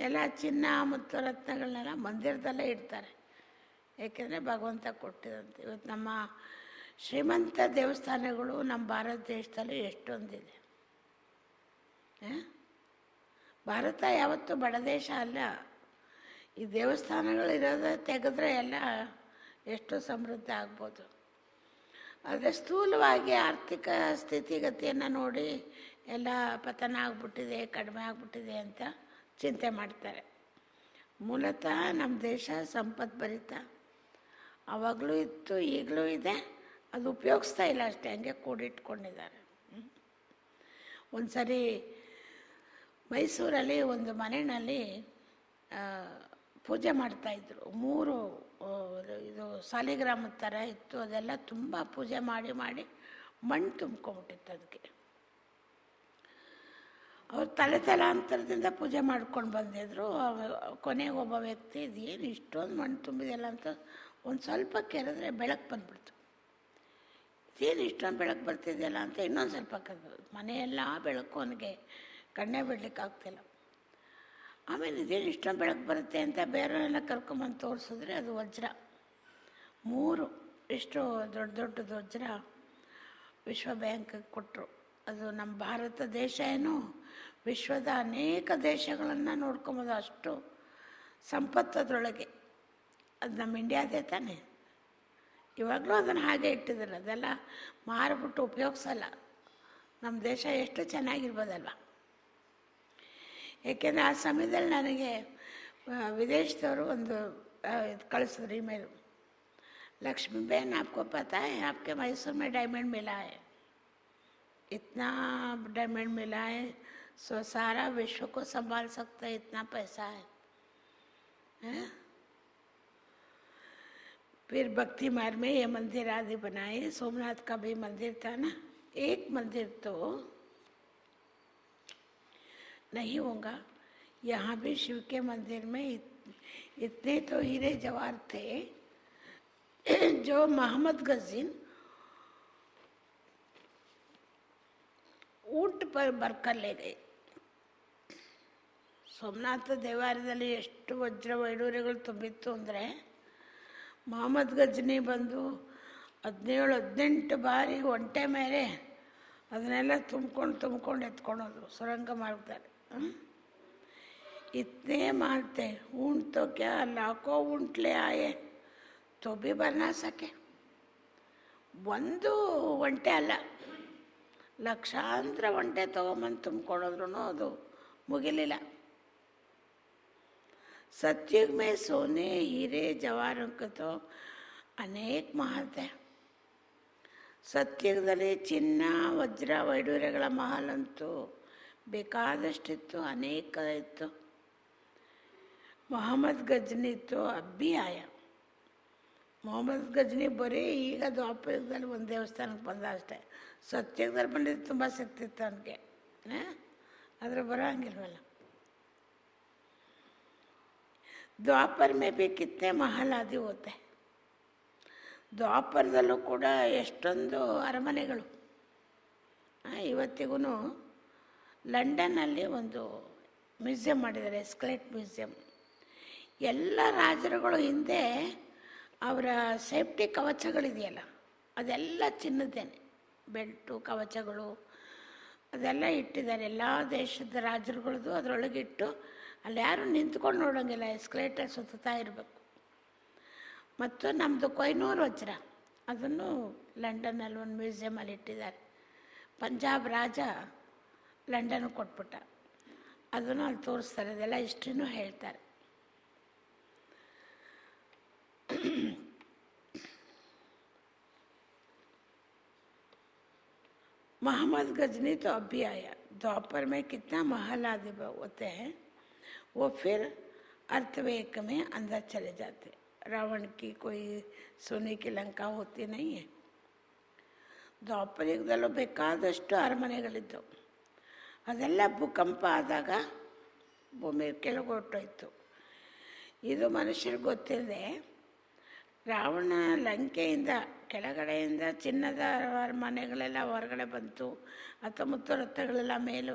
ಎಲ್ಲ ಚಿನ್ನ ಮತ್ತು ರತ್ನಗಳನ್ನೆಲ್ಲ ಮಂದಿರದಲ್ಲೇ ಇಡ್ತಾರೆ. ಏಕೆಂದರೆ ಭಗವಂತ ಕೊಟ್ಟಿದಂತೆ. ಇವತ್ತು ನಮ್ಮ ಶ್ರೀಮಂತ ದೇವಸ್ಥಾನಗಳು ನಮ್ಮ ಭಾರತ ದೇಶದಲ್ಲಿ ಎಷ್ಟೊಂದಿದೆ. ಭಾರತ ಯಾವತ್ತೂ ಬಡ ದೇಶ ಅಲ್ಲ. ಈ ದೇವಸ್ಥಾನಗಳಿರೋದು ತೆಗೆದ್ರೆ ಎಲ್ಲ ಎಷ್ಟು ಸಮೃದ್ಧ ಆಗ್ಬೋದು. ಆದರೆ ಸ್ಥೂಲವಾಗಿ ಆರ್ಥಿಕ ಸ್ಥಿತಿಗತಿಯನ್ನು ನೋಡಿ ಎಲ್ಲ ಪತನ ಆಗ್ಬಿಟ್ಟಿದೆ, ಕಡಿಮೆ ಆಗ್ಬಿಟ್ಟಿದೆ ಅಂತ ಚಿಂತೆ ಮಾಡ್ತಾರೆ. ಮೂಲತಃ ನಮ್ಮ ದೇಶ ಸಂಪದ್ಭರಿತ, ಆವಾಗಲೂ ಇತ್ತು, ಈಗಲೂ ಇದೆ. ಅದು ಉಪಯೋಗಿಸ್ತಾ ಇಲ್ಲ ಅಷ್ಟೇ, ಹಂಗೆ ಕೂಡಿಟ್ಕೊಂಡಿದ್ದಾರೆ. ಒಂದು ಸರಿ ಮೈಸೂರಲ್ಲಿ ಒಂದು ಮನೆಯಲ್ಲಿ ಪೂಜೆ ಮಾಡ್ತಾಯಿದ್ರು. 3 ಇದು ಸಾಲಿಗ್ರಾಮದ ಥರ ಇತ್ತು. ಅದೆಲ್ಲ ತುಂಬ ಪೂಜೆ ಮಾಡಿ ಮಾಡಿ ಮಣ್ಣು ತುಂಬ್ಕೊಂಬಿಟ್ಟಿತ್ತು. ಅದಕ್ಕೆ ಅವ್ರು ತಲಾಂತರದಿಂದ ಪೂಜೆ ಮಾಡ್ಕೊಂಡು ಬಂದಿದ್ರು. ಕೊನೆಗೆ ಒಬ್ಬ ವ್ಯಕ್ತಿ ಇದೇನು ಇಷ್ಟೊಂದು ಮಣ್ಣು ತುಂಬಿದೆಯಲ್ಲ ಅಂತ ಒಂದು ಸ್ವಲ್ಪ ಕೆರೆದ್ರೆ ಬೆಳಕು ಬಂದ್ಬಿಡ್ತು. ಇದೇನು ಇಷ್ಟೊಂದು ಬೆಳಕು ಬರ್ತಿದೆಯಲ್ಲ ಅಂತ ಇನ್ನೊಂದು ಸ್ವಲ್ಪ ಕರೆದ್ರು. ಮನೆಯೆಲ್ಲ ಬೆಳಕು ಅವನಿಗೆ ಕಣ್ಣೇ ಬಿಡಲಿಕ್ಕಾಗ್ತಿಲ್ಲ. ಆಮೇಲೆ ಇದೇನು ಇಷ್ಟೊಂದು ಬೆಳಕು ಬರುತ್ತೆ ಅಂತ ಬೇರೆಯವರೆಲ್ಲ ಕರ್ಕೊಂಬಂದು ತೋರಿಸಿದ್ರೆ ಅದು ವಜ್ರ 3 ಎಷ್ಟು ದೊಡ್ಡ ದೊಡ್ಡದು ವಜ್ರ ವಿಶ್ವ ಬ್ಯಾಂಕಿಗೆ ಕೊಟ್ಟರು. ಅದು ನಮ್ಮ ಭಾರತ ದೇಶ ಏನು ವಿಶ್ವದ ಅನೇಕ ದೇಶಗಳನ್ನು ನೋಡ್ಕೊಬೋದು, ಅಷ್ಟು ಸಂಪತ್ತದ್ರೊಳಗೆ. ಅದು ನಮ್ಮ ಇಂಡಿಯಾದೇ ತಾನೆ. ಇವಾಗಲೂ ಅದನ್ನು ಹಾಗೆ ಇಟ್ಟಿದ್ದಾರೆ, ಅದೆಲ್ಲ ಮಾರಿಬಿಟ್ಟು ಉಪಯೋಗಿಸಲ್ಲ. ನಮ್ಮ ದೇಶ ಎಷ್ಟು ಚೆನ್ನಾಗಿರ್ಬೋದಲ್ವ. ಏಕೆಂದರೆ ಆ ಸಮಯದಲ್ಲಿ ನನಗೆ ವಿದೇಶದವರು ಒಂದು ಇದು ಕಳಿಸಿದ್ರು ಇಮೇಲು, लक्ष्मीबेन आपको पता है आपके मैसूर में डायमंड मिला है, इतना डायमंड मिला है सो सारा विश्व को संभाल सकता है, इतना पैसा है, हैं? फिर भक्ति मार्ग में ये मंदिर आदि बनाए. सोमनाथ का भी मंदिर था ना, एक मंदिर तो नहीं होगा. यहाँ भी शिव के मंदिर में इतने तो हीरे जवाहर थे जो मोहम्मद गजीन ऊंट पर भरकर ले गए. ಸೋಮನಾಥ ದೇವಾಲಯದಲ್ಲಿ ಎಷ್ಟು ವಜ್ರ ವೈಡೂರ್ಯಗಳು ತುಂಬಿತ್ತು ಅಂದರೆ, ಮೊಹಮ್ಮದ್ ಗಜ್ನಿ ಬಂದು 17-18 ಬಾರಿ ಒಂಟೆ ಮೇಲೆ ಅದನ್ನೆಲ್ಲ ತುಂಬ್ಕೊಂಡು ಎತ್ಕೊಂಡೋದ್ರು ಸುರಂಗ ಮಾರ್ಗದಲ್ಲಿ. इतने मारते ऊंट तो क्या लाखों ऊंट ले आए तो भी बना सके. ಒಂದು ಒಂಟೆ ಅಲ್ಲ, ಲಕ್ಷಾಂತರ ಒಂಟೆ ತೊಗೊಂಬಂದು ತುಂಬ್ಕೊಂಡೋದ್ರೂ ಅದು ಮುಗಿಲಿಲ್ಲ. सतयुग में सोने हीरे जवाहरों के तो अनेक महल थे. ಸತ್ಯುಗದಲ್ಲಿ ಚಿನ್ನ ವಜ್ರ ವೈಡೂರ್ಯಗಳ ಮಹಲ್ ಅಂತೂ ಬೇಕಾದಷ್ಟಿತ್ತು, ಅನೇಕ ಇತ್ತು. ಮೊಹಮ್ಮದ್ ಗಜ್ನಿ ಇತ್ತು, ಅಬ್ಬಿ ಆಯ. ಮೊಹಮ್ಮದ್ ಗಜ್ನಿ ಬರೀ ಈಗ ದ್ವಾಪರಯುಗದಲ್ಲಿ ಒಂದು ದೇವಸ್ಥಾನಕ್ಕೆ ಬಂದ ಅಷ್ಟೇ. ಸತ್ಯುಗದಲ್ಲಿ ಬಂದಿದ್ದು ತುಂಬ ಸಿಗ್ತಿತ್ತು ಅವನಿಗೆ, ಆದರೆ ಬರೋಂಗಿಲ್ವಲ್ಲ. ದ್ವಾಪರ ಮೇ ಬಿ ಕಿತ್ತನೆ ಮಹಲ್ ಆದಿ ಹೋತೆ. ದ್ವಾಪರದಲ್ಲೂ ಕೂಡ ಎಷ್ಟೊಂದು ಅರಮನೆಗಳು. ಇವತ್ತಿಗೂ ಲಂಡನ್ನಲ್ಲಿ ಒಂದು ಮ್ಯೂಸಿಯಂ ಮಾಡಿದ್ದಾರೆ, ಎಸ್ಕಲೇಟ್ ಮ್ಯೂಸಿಯಂ. ಎಲ್ಲ ರಾಜರುಗಳು ಹಿಂದೆ ಅವರ ಸೇಫ್ಟಿ ಕವಚಗಳಿದೆಯಲ್ಲ ಅದೆಲ್ಲ ಚಿನ್ನದೇನೆ, ಬೆಲ್ಟು ಕವಚಗಳು ಅದೆಲ್ಲ ಇಟ್ಟಿದ್ದಾರೆ. ಎಲ್ಲ ದೇಶದ ರಾಜರುಗಳದ್ದು ಅದರೊಳಗಿಟ್ಟು ಅಲ್ಲಿ ಯಾರು ನಿಂತ್ಕೊಂಡು ನೋಡೋಂಗಿಲ್ಲ, ಎಸ್ಕಲೇಟರ್ ಸುತ್ತಾ ಇರಬೇಕು. ಮತ್ತು ನಮ್ಮದು ಕೊಯ್ನೂರು ವಜ್ರ ಅದನ್ನು ಲಂಡನ್ನಲ್ಲಿ ಒಂದು ಮ್ಯೂಸಿಯಮಲ್ಲಿ ಇಟ್ಟಿದ್ದಾರೆ. ಪಂಜಾಬ್ ರಾಜ ಲಂಡನ್ಗೆ ಕೊಟ್ಬಿಟ್ಟ, ಅದನ್ನು ಅಲ್ಲಿ ತೋರಿಸ್ತಾರೆ, ಅದೆಲ್ಲ ಹಿಸ್ಟ್ರಿನೂ ಹೇಳ್ತಾರೆ. मोहम्मद गजनी तो अब भी आया. द्वापर में कितना महल आदि होते हैं वो फिर अर्थवेक में अंदर चले जाते. रावण की कोई सोने की लंका होती नहीं है. ದ್ವಾಪರ ಯುಗದಲ್ಲೂ ಬೇಕಾದಷ್ಟು ಅರಮನೆಗಳಿದ್ದವು. ಅದೆಲ್ಲ ಭೂಕಂಪ ಆದಾಗ ಭೂಮಿ ಕೆಳಗೆ ಹೊರಟೋಯ್ತು. ಇದು ಮನುಷ್ಯರಿಗೆ ಗೊತ್ತಿಲ್ಲದೆ ರಾವಣ ಲಂಕೆಯಿಂದ ಕೆಳಗಡೆಯಿಂದ ಚಿನ್ನದ ಅರಮನೆಗಳೆಲ್ಲ ಹೊರಗಡೆ ಬಂತು, 19 ರಥಗಳೆಲ್ಲ ಮೇಲೂ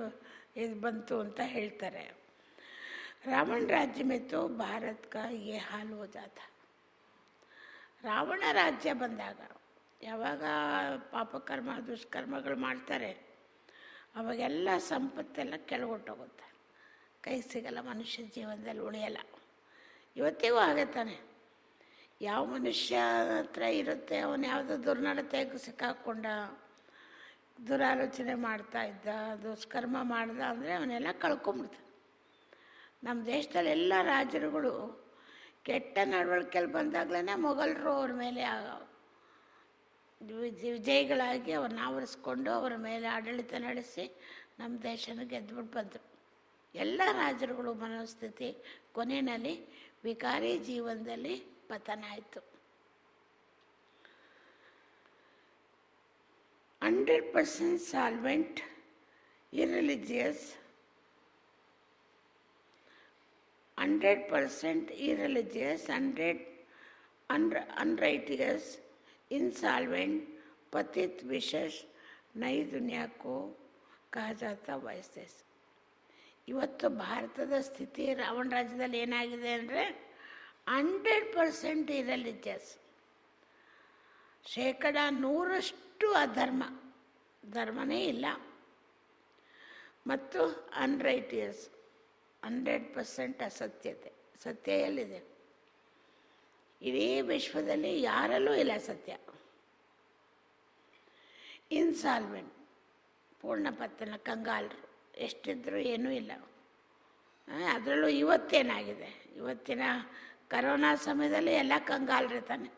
ಇದು ಬಂತು ಅಂತ ಹೇಳ್ತಾರೆ. ರಾವಣ ರಾಜ್ಯ में तो भारत का ये हाल हो जाता. ರಾವಣ ರಾಜ್ಯ ಬಂದಾಗ ಯಾವಾಗ ಪಾಪಕರ್ಮ ದುಷ್ಕರ್ಮಗಳು ಮಾಡ್ತಾರೆ ಅವಾಗೆಲ್ಲ ಸಂಪತ್ತೆಲ್ಲ ಕೆಳಗೊಟ್ಟೋಗುತ್ತೆ, ಕೈ ಸಿಗಲ್ಲ, ಮನುಷ್ಯ ಜೀವನದಲ್ಲಿ ಉಳಿಯಲ್ಲ. ಇವತ್ತಿಗೂ ಹಾಗೆ ತಾನೆ. ಯಾವ ಮನುಷ್ಯ ಹತ್ರ ಇರುತ್ತೆ ಅವನು ಯಾವುದೋ ದುರ್ನಡತೆಗೆ ಸಿಕ್ಕಾಕ್ಕೊಂಡ, ದುರಾಲೋಚನೆ ಮಾಡ್ತಾ ಇದ್ದ, ದುಷ್ಕರ್ಮ ಮಾಡ್ದ ಅಂದರೆ ಅವನ್ನೆಲ್ಲ ಕಳ್ಕೊಂಬಿಡ್ತಾನೆ. ನಮ್ಮ ದೇಶದಲ್ಲಿ ಎಲ್ಲ ರಾಜರುಗಳು ಕೆಟ್ಟ ನಡವಳಿಕೆಯಲ್ಲಿ ಬಂದಾಗಲೇ ಮೊಘಲರು ಅವ್ರ ಮೇಲೆ ವಿಜಯಿಗಳಾಗಿ ಅವ್ರನ್ನ ಆವರಿಸ್ಕೊಂಡು ಅವರ ಮೇಲೆ ಆಡಳಿತ ನಡೆಸಿ ನಮ್ಮ ದೇಶನ ಗೆದ್ದುಬಿಟ್ಟು ಬಂದರು. ಎಲ್ಲ ರಾಜರುಗಳು ಮನೋಸ್ಥಿತಿ ಕೊನೆಯಲ್ಲಿ ವಿಕಾರಿ ಜೀವನದಲ್ಲಿ ಪತನ ಆಯಿತು. 100% ಸಾಲ್ವೆಂಟ್ ಇರ್ರಿಲಿಜಿಯಸ್ 100% irreligious, 100 unrighteous, insolvent, पतित विशेष नई दुनिया को कहा जाता वैसेस. ಇವತ್ತು ಭಾರತದ ಸ್ಥಿತಿ ರಾವಣ ರಾಜ್ಯದಲ್ಲಿ ಏನಾಗಿದೆ ಅಂದರೆ 100% ಇರಲಿಜಿಯಸ್, 100% ಅಧರ್ಮ, ಧರ್ಮನೇ ಇಲ್ಲ, ಮತ್ತು ಅನ್ರೈಟಿಯಸ್ 100% ಅಸತ್ಯತೆ. ಸತ್ಯ ಎಲ್ಲಿದೆ? ಇಡೀ ವಿಶ್ವದಲ್ಲಿ ಯಾರಲ್ಲೂ ಇಲ್ಲ ಸತ್ಯ. ಇನ್ಸಾಲ್ವೆಂಟ್, ಪೂರ್ಣ ಪತನ, ಕಂಗಾಲರು, ಎಷ್ಟಿದ್ರೂ ಏನೂ ಇಲ್ಲ. ಅದರಲ್ಲೂ ಇವತ್ತೇನಾಗಿದೆ, ಇವತ್ತಿನ ಕರೋನಾ ಸಮಯದಲ್ಲಿ ಎಲ್ಲ ಕಂಗಾಲರಿತಾನೆ.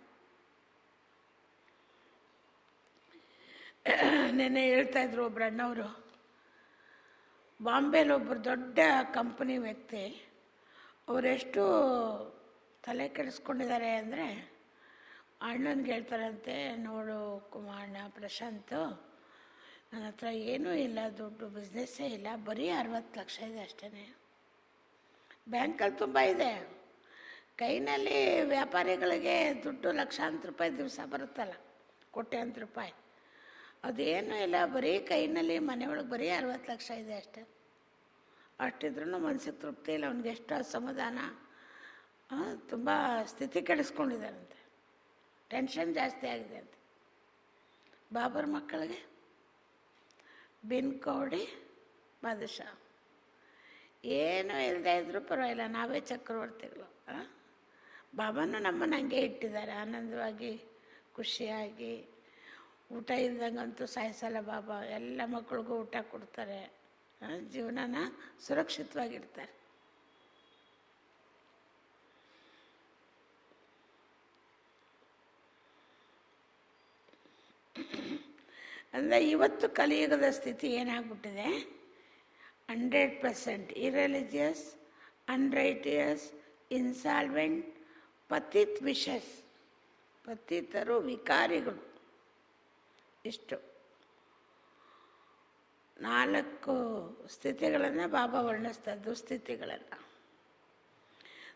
ನೆನ್ನೆ ಹೇಳ್ತಾಯಿದ್ರು ಒಬ್ರು ಅಣ್ಣವರು, ಬಾಂಬೆಲಿ ಒಬ್ಬರು ದೊಡ್ಡ ಕಂಪನಿ ವ್ಯಕ್ತಿ, ಅವರೆಷ್ಟು ತಲೆ ಕೆಡಿಸ್ಕೊಂಡಿದ್ದಾರೆ ಅಂದರೆ, ಅಣ್ಣನಿಗೆ ಹೇಳ್ತಾರಂತೆ, ನೋಡು ಕುಮಾರಣ್ಣ, ಪ್ರಶಾಂತು, ನನ್ನ ಹತ್ರ ಏನೂ ಇಲ್ಲ, ದುಡ್ಡು, ಬಿಸ್ನೆಸ್ಸೇ ಇಲ್ಲ, ಬರೀ 60 ಲಕ್ಷ ಇದೆ ಅಷ್ಟೇ. ಬ್ಯಾಂಕಲ್ಲಿ ತುಂಬ ಇದೆ, ಕೈನಲ್ಲಿ ವ್ಯಾಪಾರಿಗಳಿಗೆ ದುಡ್ಡು ಲಕ್ಷಾಂತರ ರೂಪಾಯಿ ದಿವಸ ಬರುತ್ತಲ್ಲ, ಕೋಟ್ಯಾಂತರ ರೂಪಾಯಿ, ಅದೇನೂ ಇಲ್ಲ, ಬರೀ ಕೈನಲ್ಲಿ ಮನೆಯೊಳಗೆ ಬರೀ 60 ಲಕ್ಷ ಇದೆ ಅಷ್ಟೇ. ಅಷ್ಟಿದ್ರೂ ಮನಸ್ಸಿಗೆ ತೃಪ್ತಿ ಇಲ್ಲ, ಅವ್ನಿಗೆ ಎಷ್ಟು ಅಸಮಾಧಾನ, ತುಂಬ ಸ್ಥಿತಿ ಕೆಡಿಸ್ಕೊಂಡಿದ್ದಾರಂತೆ, ಟೆನ್ಷನ್ ಜಾಸ್ತಿ ಆಗಿದೆ ಅಂತೆ. ಬಾಬರ್ ಮಕ್ಕಳಿಗೆ ಬಿನ್ ಕೌಡಿ ಬಾದಶಾ, ಏನೂ ಇಲ್ಲದೆ ಇದ್ರೂ ಪರವಾಗಿಲ್ಲ, ನಾವೇ ಚಕ್ರವರ್ತಿಗಳು. ಬಾಬಾನು ನಮ್ಮನ್ನು ಹಂಗೆ ಇಟ್ಟಿದ್ದಾರೆ, ಆನಂದವಾಗಿ ಖುಷಿಯಾಗಿ. ಊಟ ಇಲ್ದಂಗಂತೂ ಸಾಯಿಸಲ್ಲ ಬಾಬಾ, ಎಲ್ಲ ಮಕ್ಕಳಿಗೂ ಊಟ ಕೊಡ್ತಾರೆ, ಜೀವನನ ಸುರಕ್ಷಿತವಾಗಿಡ್ತಾರೆ. ಅಂದರೆ ಇವತ್ತು ಕಲಿಯುಗದ ಸ್ಥಿತಿ ಏನಾಗ್ಬಿಟ್ಟಿದೆ, 100% ಇರ್ರಿಲಿಜಿಯಸ್, ಅನ್ರೈಟಿಯಸ್, ಇನ್ಸಾಲ್ವೆಂಟ್, ಪತಿತ್ ವಿಶಸ್, ಪತಿತರು, ವಿಕಾರಿಗಳು. ಇಷ್ಟು 4 ಸ್ಥಿತಿಗಳನ್ನು ಬಾಬಾ ವರ್ಣಿಸ್ತಾರೆ, ದುಸ್ಥಿತಿಗಳನ್ನು.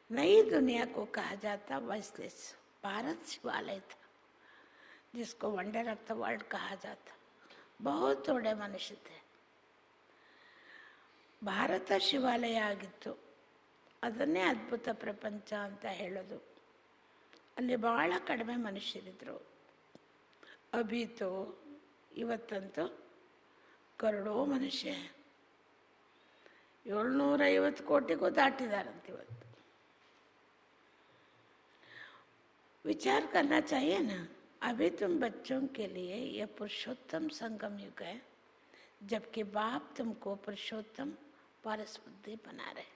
नई दुनिया को कहा जाता वॉइसलेस. भारत शिवालय था जिसको वंडर ऑफ द वर्ल्ड कहा जाता. बहुत थोड़े मनुष्य थे. ಭಾರತ ಶಿವಾಲಯ ಆಗಿತ್ತು, ಅದನ್ನೇ ಅದ್ಭುತ ಪ್ರಪಂಚ ಅಂತ ಹೇಳೋದು. ಅಲ್ಲಿ ಭಾಳ ಕಡಿಮೆ ಮನುಷ್ಯರಿದ್ದರು. ಅಭೀತು ಇವತ್ತಂತೂ ಕರೋಡೋ ಮನುಷ್ಯ, 750 ಕೋಟಿಗೂ ದಾಟಿದಾರಂತೆ ಇವತ್ತು. विचार करना चाहिए ना. अभी तुम बच्चों के लिए यह पुरुषोत्तम संगम युग है, जबकि बाप तुमको पुरुषोत्तम पारस बुद्धि बना रहे.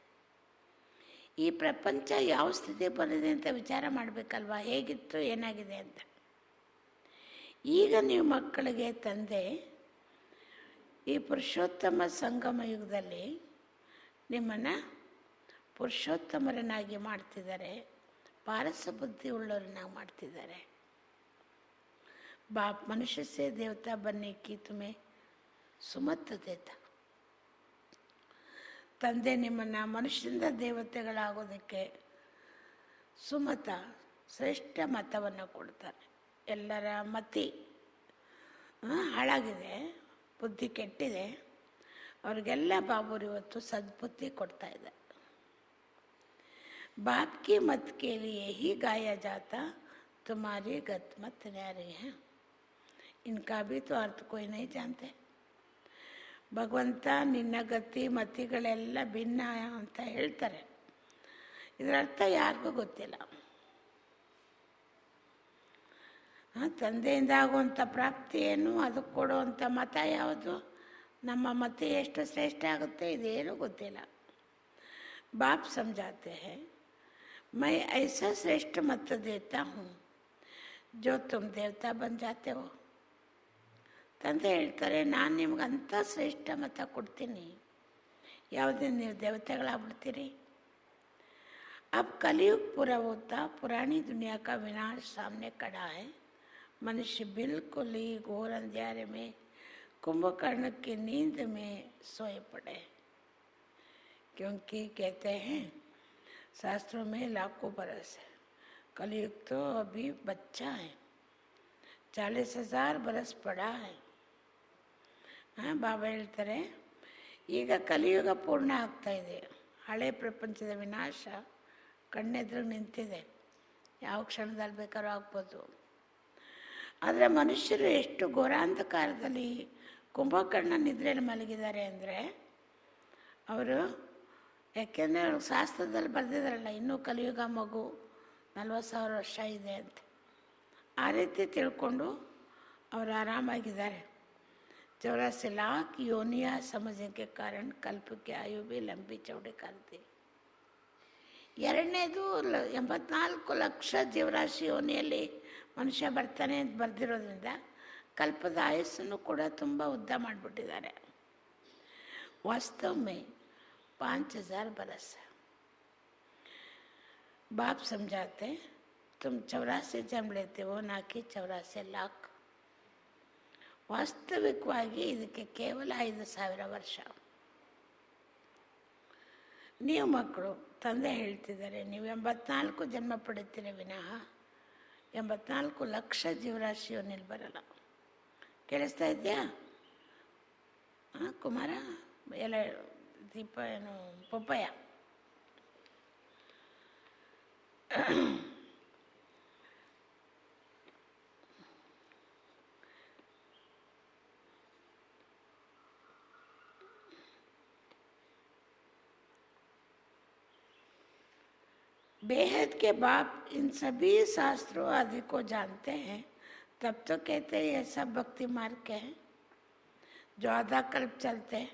ಈ ಪ್ರಪಂಚ ಯಾವ ಸ್ಥಿತಿ ಬಂದಿದೆ ಅಂತ ವಿಚಾರ ಮಾಡಬೇಕಲ್ವಾ, ಹೇಗಿತ್ತು ಏನಾಗಿದೆ ಅಂತ. ಈಗ ನೀವು ಮಕ್ಕಳಿಗೆ ತಂದೆ ಈ ಪುರುಷೋತ್ತಮ ಸಂಗಮ ಯುಗದಲ್ಲಿ ನಿಮ್ಮನ್ನು ಪುರುಷೋತ್ತಮರನ್ನಾಗಿ ಮಾಡ್ತಿದ್ದಾರೆ, पारस बुद्धि उल्लवरನ್ನಾಗಿ ಮಾಡ್ತಿದ್ದಾರೆ. बाप मनुष्य से देवता बनने की तुम्हें सुमत देता. ತಂದೆ ನಿಮ್ಮನ್ನು ಮನುಷ್ಯರಿಂದ ದೇವತೆಗಳಾಗೋದಕ್ಕೆ ಸುಮತ, ಶ್ರೇಷ್ಠ ಮತವನ್ನು ಕೊಡ್ತಾರೆ. ಎಲ್ಲರ ಮತಿ ಹಾಳಾಗಿದೆ, ಬುದ್ಧಿ ಕೆಟ್ಟಿದೆ, ಅವ್ರಿಗೆಲ್ಲ ಬಾಬುರು ಇವತ್ತು ಸದ್ಬುದ್ಧಿ ಕೊಡ್ತಾ ಇದೆ. बाप की मत के लिए ही गाया जाता, तुम्हारी गत मत न्यारी है. इनका भी तो अर्थ कोई नहीं जानते. ಭಗವಂತ ನಿನ್ನ ಗತಿ ಮತಿಗಳೆಲ್ಲ ಭಿನ್ನ ಅಂತ ಹೇಳ್ತಾರೆ, ಇದರ ಅರ್ಥ ಯಾರಿಗೂ ಗೊತ್ತಿಲ್ಲ. ತಂದೆಯಿಂದ ಆಗುವಂಥ ಪ್ರಾಪ್ತಿ ಏನು, ಅದಕ್ಕೆ ಕೊಡುವಂಥ ಮತ ಯಾವುದು, ನಮ್ಮ ಮತ ಎಷ್ಟು ಶ್ರೇಷ್ಠ ಆಗುತ್ತೆ, ಇದೇನೂ ಗೊತ್ತಿಲ್ಲ. बाप समझाते हैं, मैं ऐसा श्रेष्ठ मत देता हूँ जो तुम देवता बन जाते हो. ತಂದೆ ಹೇಳ್ತಾರೆ, ನಾನು ನಿಮ್ಗಂಥ ಶ್ರೇಷ್ಠ ಮತ ಕೊಡ್ತೀನಿ, ಯಾವುದನ್ನು ನೀವು ದೇವತೆಗಳಾಗ್ಬಿಡ್ತೀರಿ. अब कलयुग पूरा होता, पुरानी दुनिया का विनाश सामने खड़ा है. मनुष्य बिल्कुल ही घोर अंधेरे में कुंभकर्ण की नींद में सोए पड़े. क्योंकि कहते हैं शास्त्रों में लाखों बरस है, कलयुग तो अभी बच्चा है, 40,000 ಬರಸ್ ಪಡ है। ಬಾಬಾ ಹೇಳ್ತಾರೆ ಈಗ ಕಲಿಯುಗ ಪೂರ್ಣ ಆಗ್ತಾ ಇದೆ, ಹಳೆ ಪ್ರಪಂಚದ ವಿನಾಶ ಕಣ್ಣೆದುರು ನಿಂತಿದೆ, ಯಾವ ಕ್ಷಣದಲ್ಲಿ ಬೇಕಾದ್ರೂ ಆಗ್ಬೋದು. ಆದರೆ ಮನುಷ್ಯರು ಎಷ್ಟು ಘೋರಾಂಧಕಾರದಲ್ಲಿ ಕುಂಭಕರ್ಣ ನಿದ್ರೆಯಲ್ಲಿ ಮಲಗಿದ್ದಾರೆ ಅಂದರೆ, ಅವರು ಯಾಕೆಂದರೆ ಅವ್ರಿಗೆ ಶಾಸ್ತ್ರದಲ್ಲಿ ಬರೆದಿದ್ದಾರಲ್ಲ, ಇನ್ನೂ ಕಲಿಯುಗ ಮಗು 40,000 ವರ್ಷ ಇದೆ ಅಂತ. ಆ ರೀತಿ ತಿಳ್ಕೊಂಡು ಅವರು ಆರಾಮಾಗಿದ್ದಾರೆ. 84 लाख योनियाँ समझने के कारण कल्प की आयु भी लंबी चौड़ी करती. ಎರಡನೇದು 84 ಲಕ್ಷ ಜೀವರಾಶಿ ಯೋನಿಯಲ್ಲಿ ಮನುಷ್ಯ ಬರ್ತಾನೆ ಅಂತ ಬರೆದಿರೋದ್ರಿಂದ ಕಲ್ಪದ ಆಯಸ್ಸನ್ನು ಕೂಡ ತುಂಬ ಉದ್ದ ಮಾಡಿಬಿಟ್ಟಿದ್ದಾರೆ. वास्तव में 5,000 बरस. बाप समझाते तुम 84 जन्म लेते हो, ना कि 84 लाख. ವಾಸ್ತವಿಕವಾಗಿ ಇದಕ್ಕೆ ಕೇವಲ 5,000 ವರ್ಷ. ನೀವು ಮಕ್ಕಳು, ತಂದೆ ಹೇಳ್ತಿದ್ದಾರೆ, ನೀವು 84 ಜನ್ಮ ಪಡಿತೀರಿ ವಿನಃ 84 ಲಕ್ಷ ಜೀವರಾಶಿಯು ನಿಲ್ ಬರಲ್ಲ. ಕೇಳಿಸ್ತಾ ಇದೆಯಾ ಕುಮಾರ? ಎಲ್ಲ ದೀಪ ಏನು ಪಪ್ಪಯ್ಯ? बेहद के बाप इन सभी शास्त्रों आदि को जानते हैं, तब तो कहते हैं ये सब भक्ति मार्ग के हैं जो आधा कल्प चलते हैं,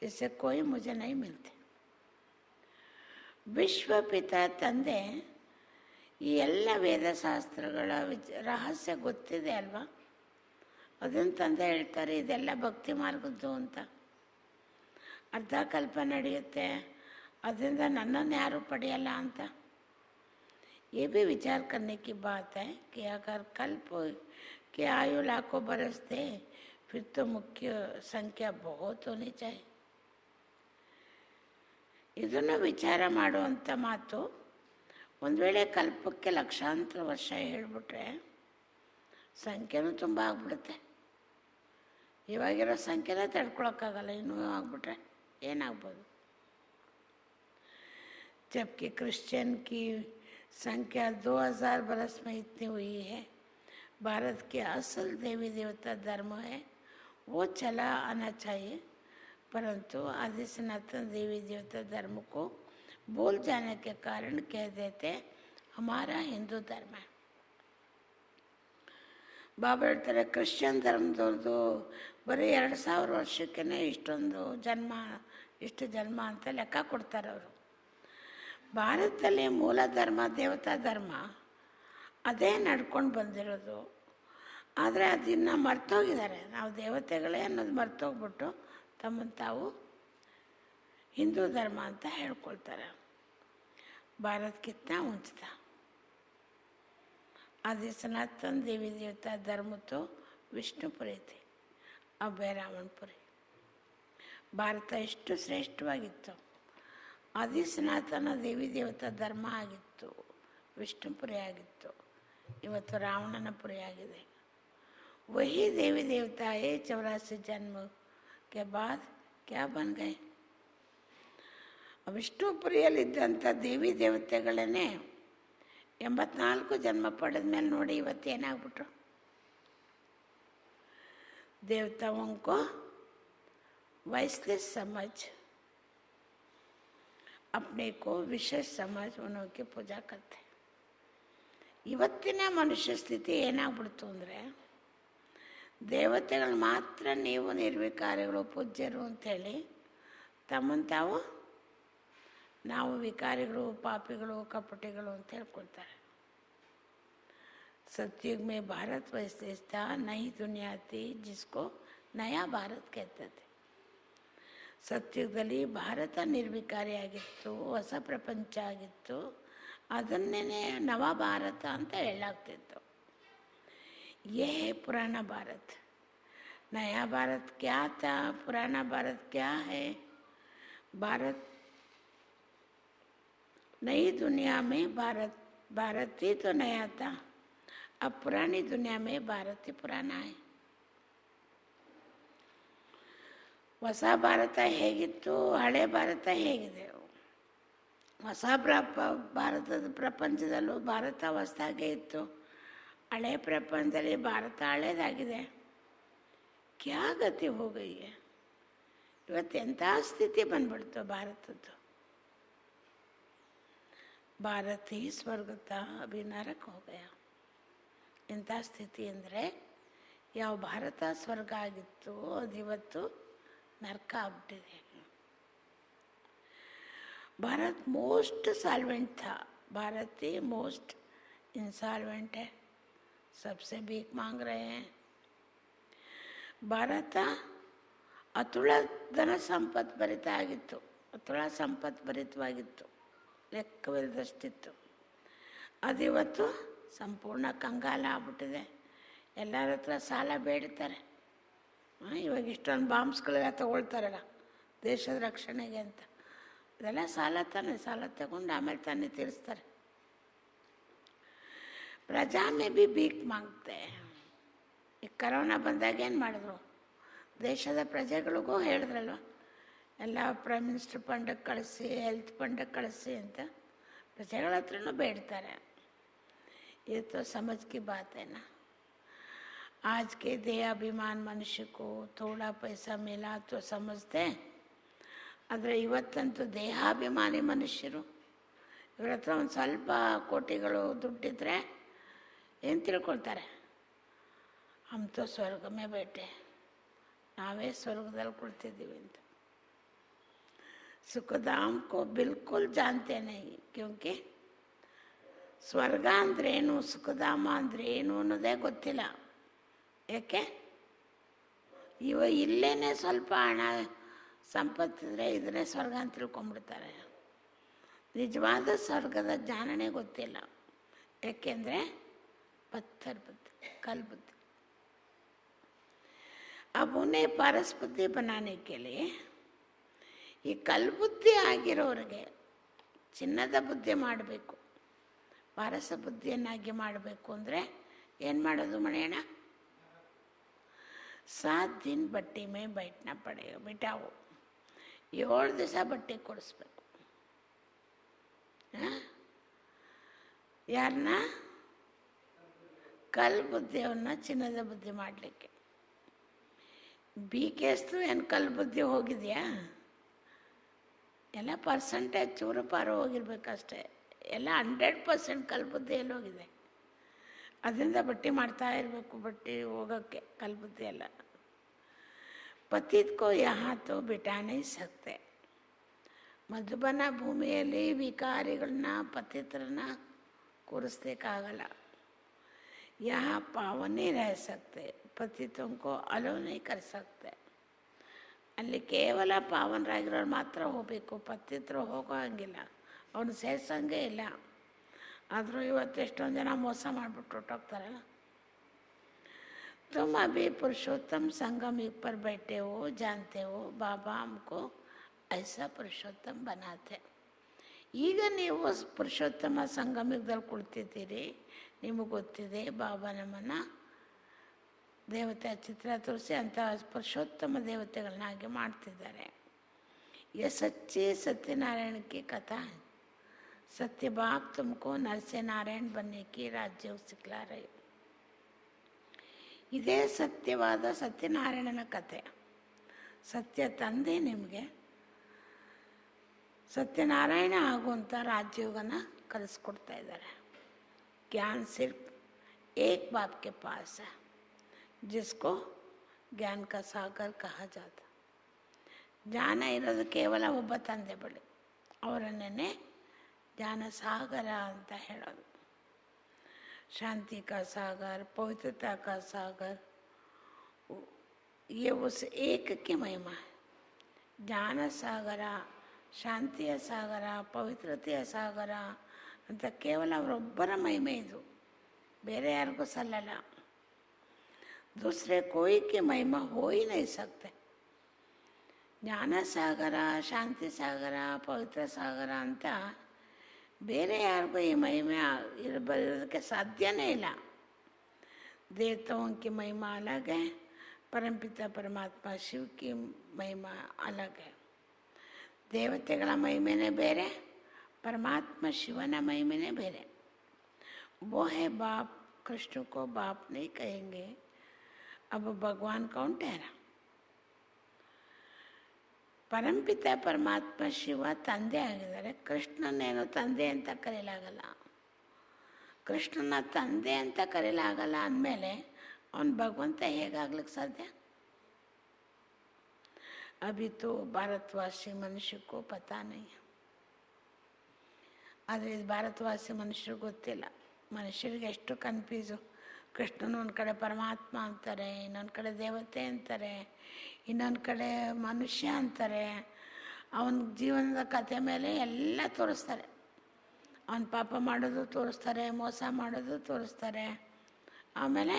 इससे कोई मुझे नहीं मिलते. ವಿಶ್ವ ಪಿತಾ ತಂದೆ ಈ ಎಲ್ಲ ವೇದಶಾಸ್ತ್ರಗಳ ರಹಸ್ಯ ಗೊತ್ತಿದೆ ಅಲ್ವಾ, ಅದನ್ನು ತಂದೆ ಹೇಳ್ತಾರೆ ಇದೆಲ್ಲ ಭಕ್ತಿ ಮಾರ್ಗದ್ದು ಅಂತ. ಅರ್ಧ ಕಲ್ಪ ನಡೆಯುತ್ತೆ, ಅದರಿಂದ ನನ್ನನ್ನು ಯಾರೂ ಪಡೆಯಲ್ಲ ಅಂತ. ये भी विचार करने की बात है कि अगर कल्प के आयु लाखों बरस दे, फिर तो मुख्य संख्या बहुत होनी चाहिए. ಇದನ್ನು ವಿಚಾರ ಮಾಡುವಂಥ ಮಾತು. ಒಂದು ವೇಳೆ ಕಲ್ಪಕ್ಕೆ ಲಕ್ಷಾಂತರ ವರ್ಷ ಹೇಳಿಬಿಟ್ರೆ ಸಂಖ್ಯೆನೂ ತುಂಬ ಆಗ್ಬಿಡುತ್ತೆ. ಇವಾಗಿರೋ ಸಂಖ್ಯೆನೇ ತಡ್ಕೊಳಕ್ಕಾಗಲ್ಲ, ಇನ್ನೂ ಆಗ್ಬಿಟ್ರೆ ಏನಾಗ್ಬೋದು. जबकि क्रिश्चियन की संख्या 2000 बरस में इतनी हुई है. भारत के असल देवी देवता धर्म है वो चला आना चाहिए, परंतु आदि सनातन देवी देवता धर्म को भूल जाने के कारण कह देते हमारा हिंदू धर्म है. ಬಾಬಾ ಹೇಳ್ತಾರೆ ಕ್ರಿಶ್ಚಿಯನ್ ಧರ್ಮದವ್ರದ್ದು ಬರೀ 2000 ವರ್ಷಕ್ಕೇ ಇಷ್ಟು ಜನ್ಮ ಅಂತ ಲೆಕ್ಕ ಕೊಡ್ತಾರೆ ಅವರು. ಭಾರತದಲ್ಲಿ ಮೂಲ ಧರ್ಮ ದೇವತಾ ಧರ್ಮ ಅದೇ ನಡ್ಕೊಂಡು ಬಂದಿರೋದು. ಆದರೆ ಅದನ್ನು ಮರ್ತೋಗಿದ್ದಾರೆ, ನಾವು ದೇವತೆಗಳೇ ಅನ್ನೋದು ಮರ್ತೋಗ್ಬಿಟ್ಟು ತಮ್ಮನ್ನು ತಾವು ಹಿಂದೂ ಧರ್ಮ ಅಂತ ಹೇಳ್ಕೊಳ್ತಾರೆ. ಭಾರತ ಕಿತ್ನಾ ऊंचा. आदि सनातन देवी देवता धर्म तो विष्णुपुरी थे, अब है रावणपुरी. ಭಾರತ ಎಷ್ಟು ಶ್ರೇಷ್ಠವಾಗಿತ್ತು. ಆದಿ ಸನಾತನ ದೇವಿ ದೇವತಾ ಧರ್ಮ ಆಗಿತ್ತು, ವಿಷ್ಣುಪುರಿ ಆಗಿತ್ತು, ಇವತ್ತು ರಾವಣನ ಪುರಿ ಆಗಿದೆ. वही देवी देवता 84 जन्म के बाद क्या बन गए. ವಿಷ್ಣುಪುರಿಯಲ್ಲಿದ್ದಂಥ ದೇವಿ ದೇವತೆಗಳನ್ನೇ 84 ಜನ್ಮ ಪಡೆದ ಮೇಲೆ ನೋಡಿ ಇವತ್ತೇನಾಗ್ಬಿಟ್ರು. देवताओं को वैश्विक समझ, अपने को विशेष समझ उनकी पूजा करते. ಇವತ್ತಿನ ಮನುಷ್ಯ ಸ್ಥಿತಿ ಏನಾಗ್ಬಿಡ್ತು ಅಂದರೆ, ದೇವತೆಗಳು ಮಾತ್ರ ನೀವು ನಿರ್ವಿಕಾರಿಗಳು ಪೂಜ್ಯರು ಅಂಥೇಳಿ ತಮ್ಮನ್ನು ತಾವು ನಾವು ವಿಕಾರಿಗಳು ಪಾಪಿಗಳು ಕಪಟಿಗಳು ಅಂತ ಹೇಳ್ಕೊಳ್ತಾರೆ. सतयुग में भारत वैसे था, नई दुनिया थी जिसको नया भारत कहते थे. ಸತ್ಯುಗದಲ್ಲಿ ಭಾರತ ನಿರ್ವಿಕಾರಿಯಾಗಿತ್ತು, ಹೊಸ ಪ್ರಪಂಚ ಆಗಿತ್ತು, ಅದನ್ನೇ ನವ ಭಾರತ ಅಂತ ಹೇಳಾಗ್ತಿತ್ತು. ಯೇ ಪುರಾಣ ಭಾರತ. ನಯಾ ಭಾರತ ಕ್ಯಾ ಥಾ, ಪುರಾಣ ಭಾರತ ಕ್ಯಾ ಹೈ. ಭಾರತ नई दुनिया में भारत ही तो नया था, अब पुरानी दुनिया में भारत ही पुराना है. ಹೊಸ ಭಾರತ ಹೇಗಿತ್ತು, ಹಳೆ ಭಾರತ ಹೇಗಿದೆ? ಹೊಸ ಭಾರತದ ಪ್ರಪಂಚದಲ್ಲೂ ಭಾರತ ಹೊಸದಾಗೇ ಇತ್ತು, ಹಳೆ ಪ್ರಪಂಚದಲ್ಲಿ ಭಾರತ ಹಳೇದಾಗಿದೆ. ಕ್ಯಾ ಗತಿ ಹೋಗೈಯ? ಇವತ್ತು ಎಂಥ ಸ್ಥಿತಿ ಬಂದ್ಬಿಡ್ತು ಭಾರತದ್ದು. ಭಾರತ ही ಸ್ವರ್ಗ था अभी नरक हो गया. ಎಂಥ ಸ್ಥಿತಿ ಅಂದರೆ, ಯಾವ ಭಾರತ ಸ್ವರ್ಗ ಆಗಿತ್ತು ಅದಿವತ್ತು ನರಕ ಆಗ್ಬಿಟ್ಟಿದೆ. भारत मोस्ट सॉल्वेंट था, भारत ही मोस्ट इंसॉल्वेंट है, सबसे भीख मांग रहे हैं. ಭಾರತ ಅತುಳ ಧನ ಸಂಪತ್ತು ಭರಿತ ಆಗಿತ್ತು, ಅತುಳ ಸಂಪತ್ತು ಭರಿತವಾಗಿತ್ತು, ಲೆಕ್ಕವಿಲ್ಲದಷ್ಟಿತ್ತು. ಅದಿವತ್ತು ಸಂಪೂರ್ಣ ಕಂಗಾಲ ಆಗ್ಬಿಟ್ಟಿದೆ. ಎಲ್ಲರ ಹತ್ರ ಸಾಲ ಬೇಡ್ತಾರೆ. ಇವಾಗ ಇಷ್ಟೊಂದು ಬಾಂಬ್ಸ್ಗಳೆಲ್ಲ ತಗೊಳ್ತಾರಲ್ಲ ದೇಶದ ರಕ್ಷಣೆಗೆ ಅಂತ, ಇದೆಲ್ಲ ಸಾಲ ತಾನೆ. ಸಾಲ ತಗೊಂಡು ಆಮೇಲೆ ತಾನೇ ತೀರಿಸ್ತಾರೆ. ಪ್ರಜಾ ಮೇ ಬಿ ಭೀಕ್ ಮಾಂಗ್ತೆ. ಈ ಕರೋನಾ ಬಂದಾಗ ಏನು ಮಾಡಿದ್ರು, ದೇಶದ ಪ್ರಜೆಗಳಿಗೂ ಹೇಳಿದ್ರಲ್ವ, ಎಲ್ಲ ಪ್ರೈಮ್ ಮಿನಿಸ್ಟರ್ ಫಂಡಕ್ಕೆ ಕಳಿಸಿ, ಹೆಲ್ತ್ ಫಂಡಕ್ಕೆ ಕಳಿಸಿ ಅಂತ ಪ್ರಜೆಗಳ ಹತ್ರನೂ ಬೇಡ್ತಾರೆ. ये तो समझ की बात है ना. आज के देहाभिमान मनुष्य को थोड़ा पैसा मिला तो समझते, ಆದರೆ ಇವತ್ತಂತೂ ದೇಹಾಭಿಮಾನಿ ಮನುಷ್ಯರು, ಇವ್ರ ಹತ್ರ ಒಂದು ಸ್ವಲ್ಪ ಕೋಟಿಗಳು ದುಡ್ಡಿದ್ರೆ ಏನು ತಿಳ್ಕೊಳ್ತಾರೆ, ಹಮ್ ತೋ ಸ್ವರ್ಗ ಮೇ ಬೇಟೆ, ನಾವೇ ಸ್ವರ್ಗದಲ್ಲಿ ಕುಳಿತಿದ್ದೀವಿ ಅಂತ. ಸುಖಧಾಮ್ ಕೋ ಬಿಲ್ಕುಲ್ ಜಾನ್ತೆ ನಹೀ, ಕ್ಯೋಂಕಿ ಸ್ವರ್ಗ ಅಂದ್ರೇನು, ಸುಖಧಾಮ ಅಂದ್ರೆ ಏನು ಅನ್ನೋದೇ ಗೊತ್ತಿಲ್ಲ. ಯಾಕೆ? ಇಲ್ಲೇನೆ ಸ್ವಲ್ಪ ಹಣ ಸಂಪತ್ತಿದ್ರೆ ಇದನ್ನೇ ಸ್ವರ್ಗ ಅಂತ ತಿಳ್ಕೊಂಡ್ಬಿಡ್ತಾರೆ. ನಿಜವಾದ ಸ್ವರ್ಗದ ಜ್ಞಾನನೇ ಗೊತ್ತಿಲ್ಲ. ಯಾಕೆಂದರೆ ಪತ್ಥರ್ ಬುದ್ಧಿ, ಕಲ್ ಬುದ್ಧಿ. अब उन्हें पारस बुद्धि बनाने के लिए, ಈ ಕಲ್ ಬುದ್ಧಿ ಆಗಿರೋರಿಗೆ ಚಿನ್ನದ ಬುದ್ಧಿ ಮಾಡಬೇಕು, ಪಾರಸ ಬುದ್ಧಿಯನ್ನಾಗಿ ಮಾಡಬೇಕು ಅಂದರೆ ಏನು ಮಾಡೋದು ಮನೆಯಣ್ಣ? 7 दिन ಬಟ್ಟೆ ಮೇ ಬೈಟ್ನಾ ಪಡೆಯೋ ಬಿಟ್ಟಾವು. 7 ದಿವಸ ಬಟ್ಟೆ ಕೊಡಿಸ್ಬೇಕು. ಯಾರನ್ನ? ಕಲ್ ಬುದ್ಧಿಯವನ್ನ ಚಿನ್ನದ ಬುದ್ಧಿ ಮಾಡಲಿಕ್ಕೆ. BKSದು ಏನು ಕಲ್ ಬುದ್ಧಿ ಹೋಗಿದೆಯಾ? ಎಲ್ಲ ಪರ್ಸೆಂಟೇಜ್ ಚೂರು ಪಾರು ಹೋಗಿರ್ಬೇಕಷ್ಟೇ. ಎಲ್ಲ 100% ಕಲ್ ಬುದ್ಧಿ ಎಲ್ಲ ಹೋಗಿದೆ. ಅದರಿಂದ ಬಟ್ಟೆ ಮಾಡ್ತಾ ಇರಬೇಕು, ಬಟ್ಟೆ ಹೋಗೋಕ್ಕೆ ಕಲ್ ಬುದ್ಧಿ ಎಲ್ಲ. ಪತಿತ್ಕೋ ಯಹಾ ತೋ ಬಿಟಾ ನಹೀ ಸಕ್ತೆ. ಮಧುಬನ ಭೂಮಿಯಲ್ಲಿ ವಿಕಾರಿಗಳನ್ನ, ಪತಿತ್ರನ್ನ ಕೂರಿಸ್ಲಿಕ್ಕಾಗಲ್ಲ. यहाँ पावन नहीं रह सकते, पतितों को अलो नहीं कर सकते. ಅಲ್ಲಿ ಕೇವಲ ಪಾವನರಾಗಿರೋರು ಮಾತ್ರ ಹೋಗಬೇಕು, ಪತಿತರು ಹೋಗೋ ಹಂಗಿಲ್ಲ, ಅವನು ಸೇರ್ಸಂಗೆ ಇಲ್ಲ. ಆದರೂ ಇವತ್ತು ಎಷ್ಟೊಂದು ಜನ ಮೋಸ ಮಾಡಿಬಿಟ್ಟು ಹೊಟ್ಟೋಗ್ತಾರಲ್ಲ. तुम अभी पुरुषोत्तम संगम युग पर बैठे हो, जानते हो बाबा हमको ऐसा पुरुषोत्तम बनाते. ಈಗ ನೀವು ಪುರುಷೋತ್ತಮ ಸಂಗಮ ಯುಗದಲ್ಲಿ ಕುಳಿತಿದ್ದೀರಿ, ನಿಮಗೆ ಗೊತ್ತಿದೆ ಬಾಬಾ ನಮ್ಮನ್ನು ದೇವತೆ ಚಿತ್ರ ತೋರಿಸಿ ಅಂಥ ಪುರುಷೋತ್ತಮ ದೇವತೆಗಳನ್ನಾಗಿ ಮಾಡ್ತಿದ್ದಾರೆ. ये सच्चे सत्यनारायण की कथा है. सत्य बाप तुमको नरसे नारायण बनने की राज्य सिखला रहे. ಇದೇ ಸತ್ಯವಾದ ಸತ್ಯನಾರಾಯಣನ ಕಥೆ. ಸತ್ಯ ತಂದೆ ನಿಮಗೆ ಸತ್ಯನಾರಾಯಣ ಆಗುವಂಥ ರಾಜಯೋಗನ ಕಲಿಸ್ಕೊಡ್ತಾ ಇದ್ದಾರೆ. ज्ञान सिर्फ एक बाप के पास है, जिसको ज्ञान का सागर कहा जाता. ಜ್ಞಾನ ಇರೋದು ಕೇವಲ ಒಬ್ಬ ತಂದೆ ಬಳಿ, ಅವರನ್ನೇ ಜ್ಞಾನ ಸಾಗರ ಅಂತ ಹೇಳೋದು. ಶಾಂತಿ का सागर, पवित्रता का सागर, ये उस एक की महिमा है. ಜ್ಞಾನ ಸಾಗರ, ಶಾಂತಿಯ ಸಾಗರ, ಪವಿತ್ರತೆಯ ಸಾಗರ ಅಂತ ಕೇವಲ ಅವರೊಬ್ಬರ ಮಹಿಮೆ ಇದು, ಬೇರೆ ಯಾರಿಗೂ ಸಲ್ಲಲ್ಲ. दूसरे कोई की महिमा हो ही नहीं सकते. ಜ್ಞಾನ ಸಾಗರ, ಶಾಂತಿ ಸಾಗರ, ಪವಿತ್ರ ಸಾಗರ ಅಂತ ಬೇರೆ ಯಾರಿಗೂ ಈ ಮಹಿಮೆ ಇರಬರೋದಕ್ಕೆ ಸಾಧ್ಯನೇ ಇಲ್ಲ. देवताओं की महिमा अलग है, परमपिता परमात्मा शिव की महिमा अलग है. ದೇವತೆಗಳ ಮಹಿಮೆನೇ ಬೇರೆ, परमात्मा ಶಿವನ ಮಹಿಮೆನೇ ಬೇರೆ. वो है बाप, कृष्ण को बाप नहीं कहेंगे. अब भगवान कौन ठहरा? ಪರಂಪಿತ ಪರಮಾತ್ಮ ಶಿವ ತಂದೆ ಆಗಿದ್ದಾರೆ. ಕೃಷ್ಣನೇನು ತಂದೆ ಅಂತ ಕರೆಯಲಾಗಲ್ಲ. ಕೃಷ್ಣನ ತಂದೆ ಅಂತ ಕರೆಯಲಾಗಲ್ಲ ಅಂದಮೇಲೆ ಅವನು ಭಗವಂತ ಹೇಗಾಗ್ಲಿಕ್ಕೆ ಸಾಧ್ಯ? ಅಭಿ ತೋ ಭಾರತವಾಸಿ ಮನುಷ್ಯಕ್ಕೂ ಪತಾ ನೈ. ಆದರೆ ಇದು ಭಾರತವಾಸಿ ಮನುಷ್ಯರಿಗೆ ಗೊತ್ತಿಲ್ಲ. ಮನುಷ್ಯರಿಗೆ ಎಷ್ಟು ಕನ್ಫ್ಯೂಸು. ಕೃಷ್ಣನ ಒಂದು ಕಡೆ ಪರಮಾತ್ಮ ಅಂತಾರೆ, ಇನ್ನೊಂದು ಕಡೆ ದೇವತೆ ಅಂತಾರೆ, ಇನ್ನೊಂದು ಕಡೆ ಮನುಷ್ಯ ಅಂತಾರೆ. ಅವನ ಜೀವನದ ಕಥೆ ಮೇಲೆ ಎಲ್ಲ ತೋರಿಸ್ತಾರೆ. ಅವನ ಪಾಪ ಮಾಡೋದು ತೋರಿಸ್ತಾರೆ, ಮೋಸ ಮಾಡೋದು ತೋರಿಸ್ತಾರೆ. ಆಮೇಲೆ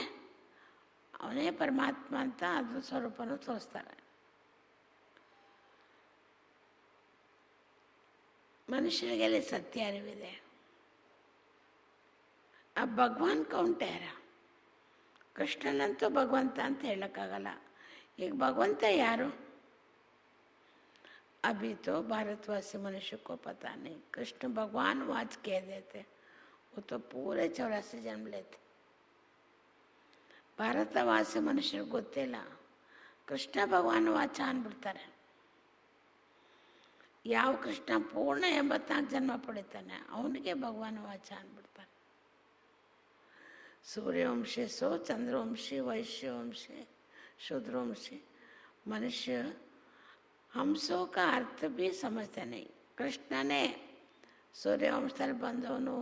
ಅವನೇ ಪರಮಾತ್ಮ ಅಂತ ಅದ್ರ ಸ್ವರೂಪನೂ ತೋರಿಸ್ತಾರೆ. ಮನುಷ್ಯರಿಗೆಲ್ಲಿ ಸತ್ಯ ಅರಿವಿದೆ. ಆ ಭಗವಾನ್ ಕೌಂಟೇರ. ಕೃಷ್ಣನಂತೂ ಭಗವಂತ ಅಂತ ಹೇಳೋಕ್ಕಾಗಲ್ಲ. ಈಗ ಭಗವಂತ ಯಾರು? अभी तो भारतवासी मनुष्य को पता नहीं. कृष्ण भगवान वाच कह देते, वो तो पूरे 84 जन्म लेते. ಭಾರತವಾಸಿ ಮನುಷ್ಯರಿಗೆ ಗೊತ್ತಿಲ್ಲ. ಕೃಷ್ಣ ಭಗವಾನ್ ವಾಚ ಅಂದ್ಬಿಡ್ತಾರೆ. ಯಾವ ಕೃಷ್ಣ ಪೂರ್ಣ 84 ಜನ್ಮ ಪಡಿತಾನೆ ಅವನಿಗೆ ಭಗವಾನ್ ವಾಚ ಅಂದ್ಬಿಡ್ತಾರೆ. सूर्यवंशी सो, चंद्रवंशी, वैश्यवंशी, शूद्रवंशी. मनुष्य हंसों का अर्थ भी समझते नहीं. कृष्ण ने सूर्यवंशದಲ್ಲಿ ಬಂದವನು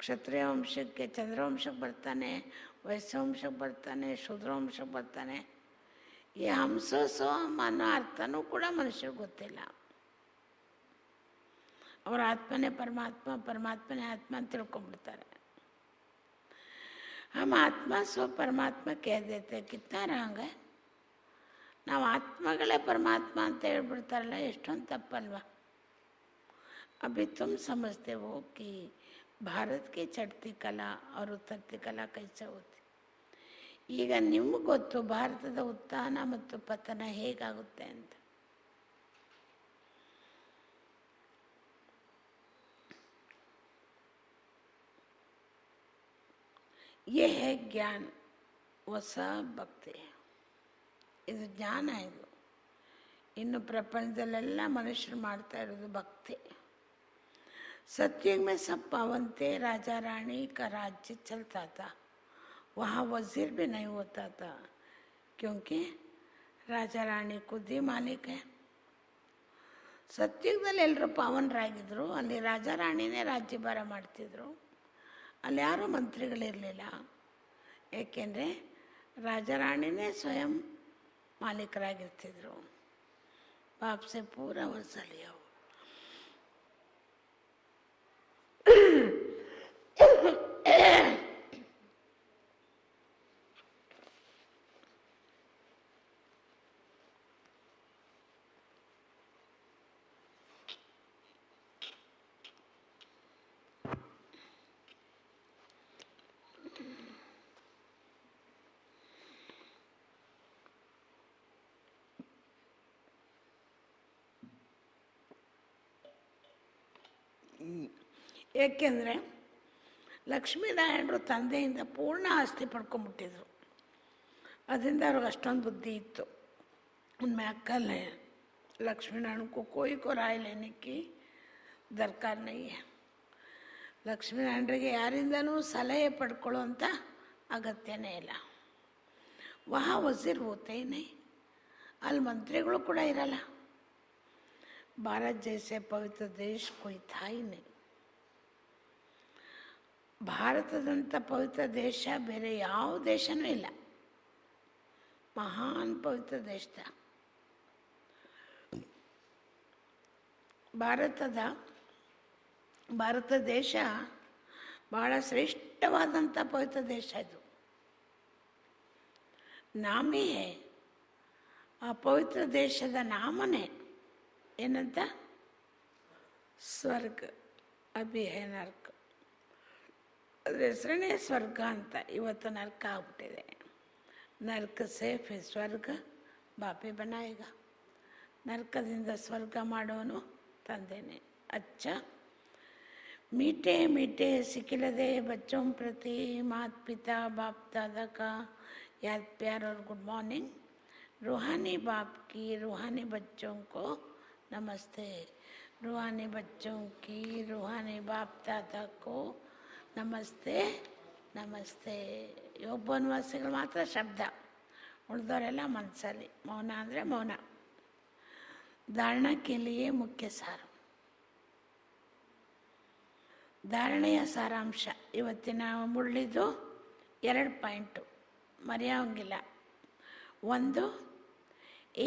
ಕ್ಷತ್ರಿಯ ವಂಶಕ್ಕೆ ಚಂದ್ರವಂಶಕ್ಕೆ ಬರ್ತಾನೆ, ವೈಶ್ಯವಂಶಕ್ಕೆ ಬರ್ತಾನೆ, ಶೂದ್ರವಂಶಕ್ಕೆ ಬರ್ತಾನೆ. ಈ ಹಂಸೋ ಸೋ ಅನ್ನೋ ಅರ್ಥನೂ ಕೂಡ ಮನುಷ್ಯರಿಗೆ ಗೊತ್ತಿಲ್ಲ. ಅವರ ಆತ್ಮನೇ ಪರಮಾತ್ಮ, ಪರಮಾತ್ಮನೇ ಆತ್ಮ ಅಂತ ತಿಳ್ಕೊಂಡ್ಬಿಡ್ತಾರೆ. हम आत्मा स्व परमात्मा कह देते. कितना रंग है. ನಾವು ಆತ್ಮಗಳೇ ಪರಮಾತ್ಮ ಅಂತ ಹೇಳ್ಬಿಡ್ತಾರಲ್ಲ, ಎಷ್ಟೊಂದು ತಪ್ಪಲ್ವಾ? अभी तुम समझते हो कि भारत की चढ़ती कला और उतरती कला कैसे होती. ಈಗ ನಿಮ್ಗೆ ಗೊತ್ತು ಭಾರತದ ಉತ್ಥಾನ ಮತ್ತು ಪತನ ಹೇಗಾಗುತ್ತೆ ಅಂತ. ये है ज्ञान, ಹೊಸ ಭಕ್ತಿ. ಇದು ಜ್ಞಾನ. ಇದು ಇನ್ನು ಪ್ರಪಂಚದಲ್ಲೆಲ್ಲ ಮನುಷ್ಯರು ಮಾಡ್ತಾ ಇರೋದು ಭಕ್ತಿ. सतयुग में सब पावन थे. राजा रानी का राज्य चलता था. वहाँ वजीर भी नहीं होता था, क्योंकि राजा रानी खुद ही मालिक है. ಸತ್ಯುಗದಲ್ಲಿ ಎಲ್ಲರೂ ಪಾವನರಾಗಿದ್ದರು. ಅಲ್ಲಿ ರಾಜ ರಾಣಿನೇ ರಾಜ್ಯಭಾರ ಮಾಡ್ತಿದ್ರು. ಅಲ್ಲಿ ಯಾರೂ ಮಂತ್ರಿಗಳಿರಲಿಲ್ಲ. ಏಕೆಂದರೆ ರಾಜರಾಣಿನೇ ಸ್ವಯಂ ಮಾಲೀಕರಾಗಿರ್ತಿದ್ರು. ಬಾಪ್ ಸೆ ಪೂರ ವಸಲಿ ಅವು. ಏಕೆಂದರೆ ಲಕ್ಷ್ಮೀನಾರಾಯಣರು ತಂದೆಯಿಂದ ಪೂರ್ಣ ಆಸ್ತಿ ಪಡ್ಕೊಂಡ್ಬಿಟ್ಟಿದ್ರು. ಅದರಿಂದ ಅವ್ರಿಗೆ ಅಷ್ಟೊಂದು ಬುದ್ಧಿ ಇತ್ತು. उनमें अक्ल है. लक्ष्मीनारायण को कोई को राय लेने की दरकार नहीं है. ಲಕ್ಷ್ಮೀನಾರಾಯಣರಿಗೆ ಯಾರಿಂದನೂ ಸಲಹೆ ಪಡ್ಕೊಳ್ಳೋಂಥ ಅಗತ್ಯನೇ ಇಲ್ಲ. ವಹಾ ವಜೀರ್ ಹೋತೇ नहीं. ಅಲ್ಲಿ ಮಂತ್ರಿಗಳು ಕೂಡ ಇರಲ್ಲ. ಭಾರತ್ ಜೈಸೆ ಪವಿತ್ರ ದೇಶ कोई था ही नहीं. ಭಾರತದಂಥ ಪವಿತ್ರ ದೇಶ ಬೇರೆ ಯಾವ ದೇಶನೂ ಇಲ್ಲ. ಮಹಾನ್ ಪವಿತ್ರ ದೇಶ. ಭಾರತ ದೇಶ ಬಹಳ ಶ್ರೇಷ್ಠವಾದಂಥ ಪವಿತ್ರ ದೇಶ. ಇದು ನಾಮೇ. ಆ ಪವಿತ್ರ ದೇಶದ ನಾಮನೇ ಏನಂತ? ಸ್ವರ್ಗ. ಅಭಿ ಹೇ ನರ್ಕ. ಅದ್ರ ಹೆಸರೇ ಸ್ವರ್ಗ ಅಂತ. ಇವತ್ತು ನರ್ಕ ಆಗ್ಬಿಟ್ಟಿದೆ. ನರ್ಕ ಸೇ ಫಿರ್ ಸ್ವರ್ಗ ಬಾಪೆ ಬನಾಯೇಗ. ನರ್ಕದಿಂದ ಸ್ವರ್ಗ ಮಾಡೋನು ತಂದೆನೆ. ಅಚ್ಚ मीठे मीठे सिखिलदे बच्चों प्रति माता पिता बाप दादा का याद प्यार और गुड मॉर्निंग. रूहानी बाप की रूहानी बच्चों को नमस्ते. रूहानी बच्चों की रूहानी बाप दादा को नमस्ते नमस्ते. ಯೋಗ್ಭವನವಾಸಿಗಳು ಮಾತ್ರ ಶಬ್ದ, ಉಳಿದವರೆಲ್ಲ ಮನಸ್ಸಲ್ಲಿ. ಮೌನ ಅಂದರೆ ಮೌನ. ಧಾರಣಾ ಕೆ ಲಿಯೇ ಮುಖ್ಯ ಸಾರ. ಧಾರಣೆಯ ಸಾರಾಂಶ ಇವತ್ತಿನ ಮುರಳಿದು 2 ಪಾಯಿಂಟು ಮರೆಯೋಂಗಿಲ್ಲ. ಒಂದು,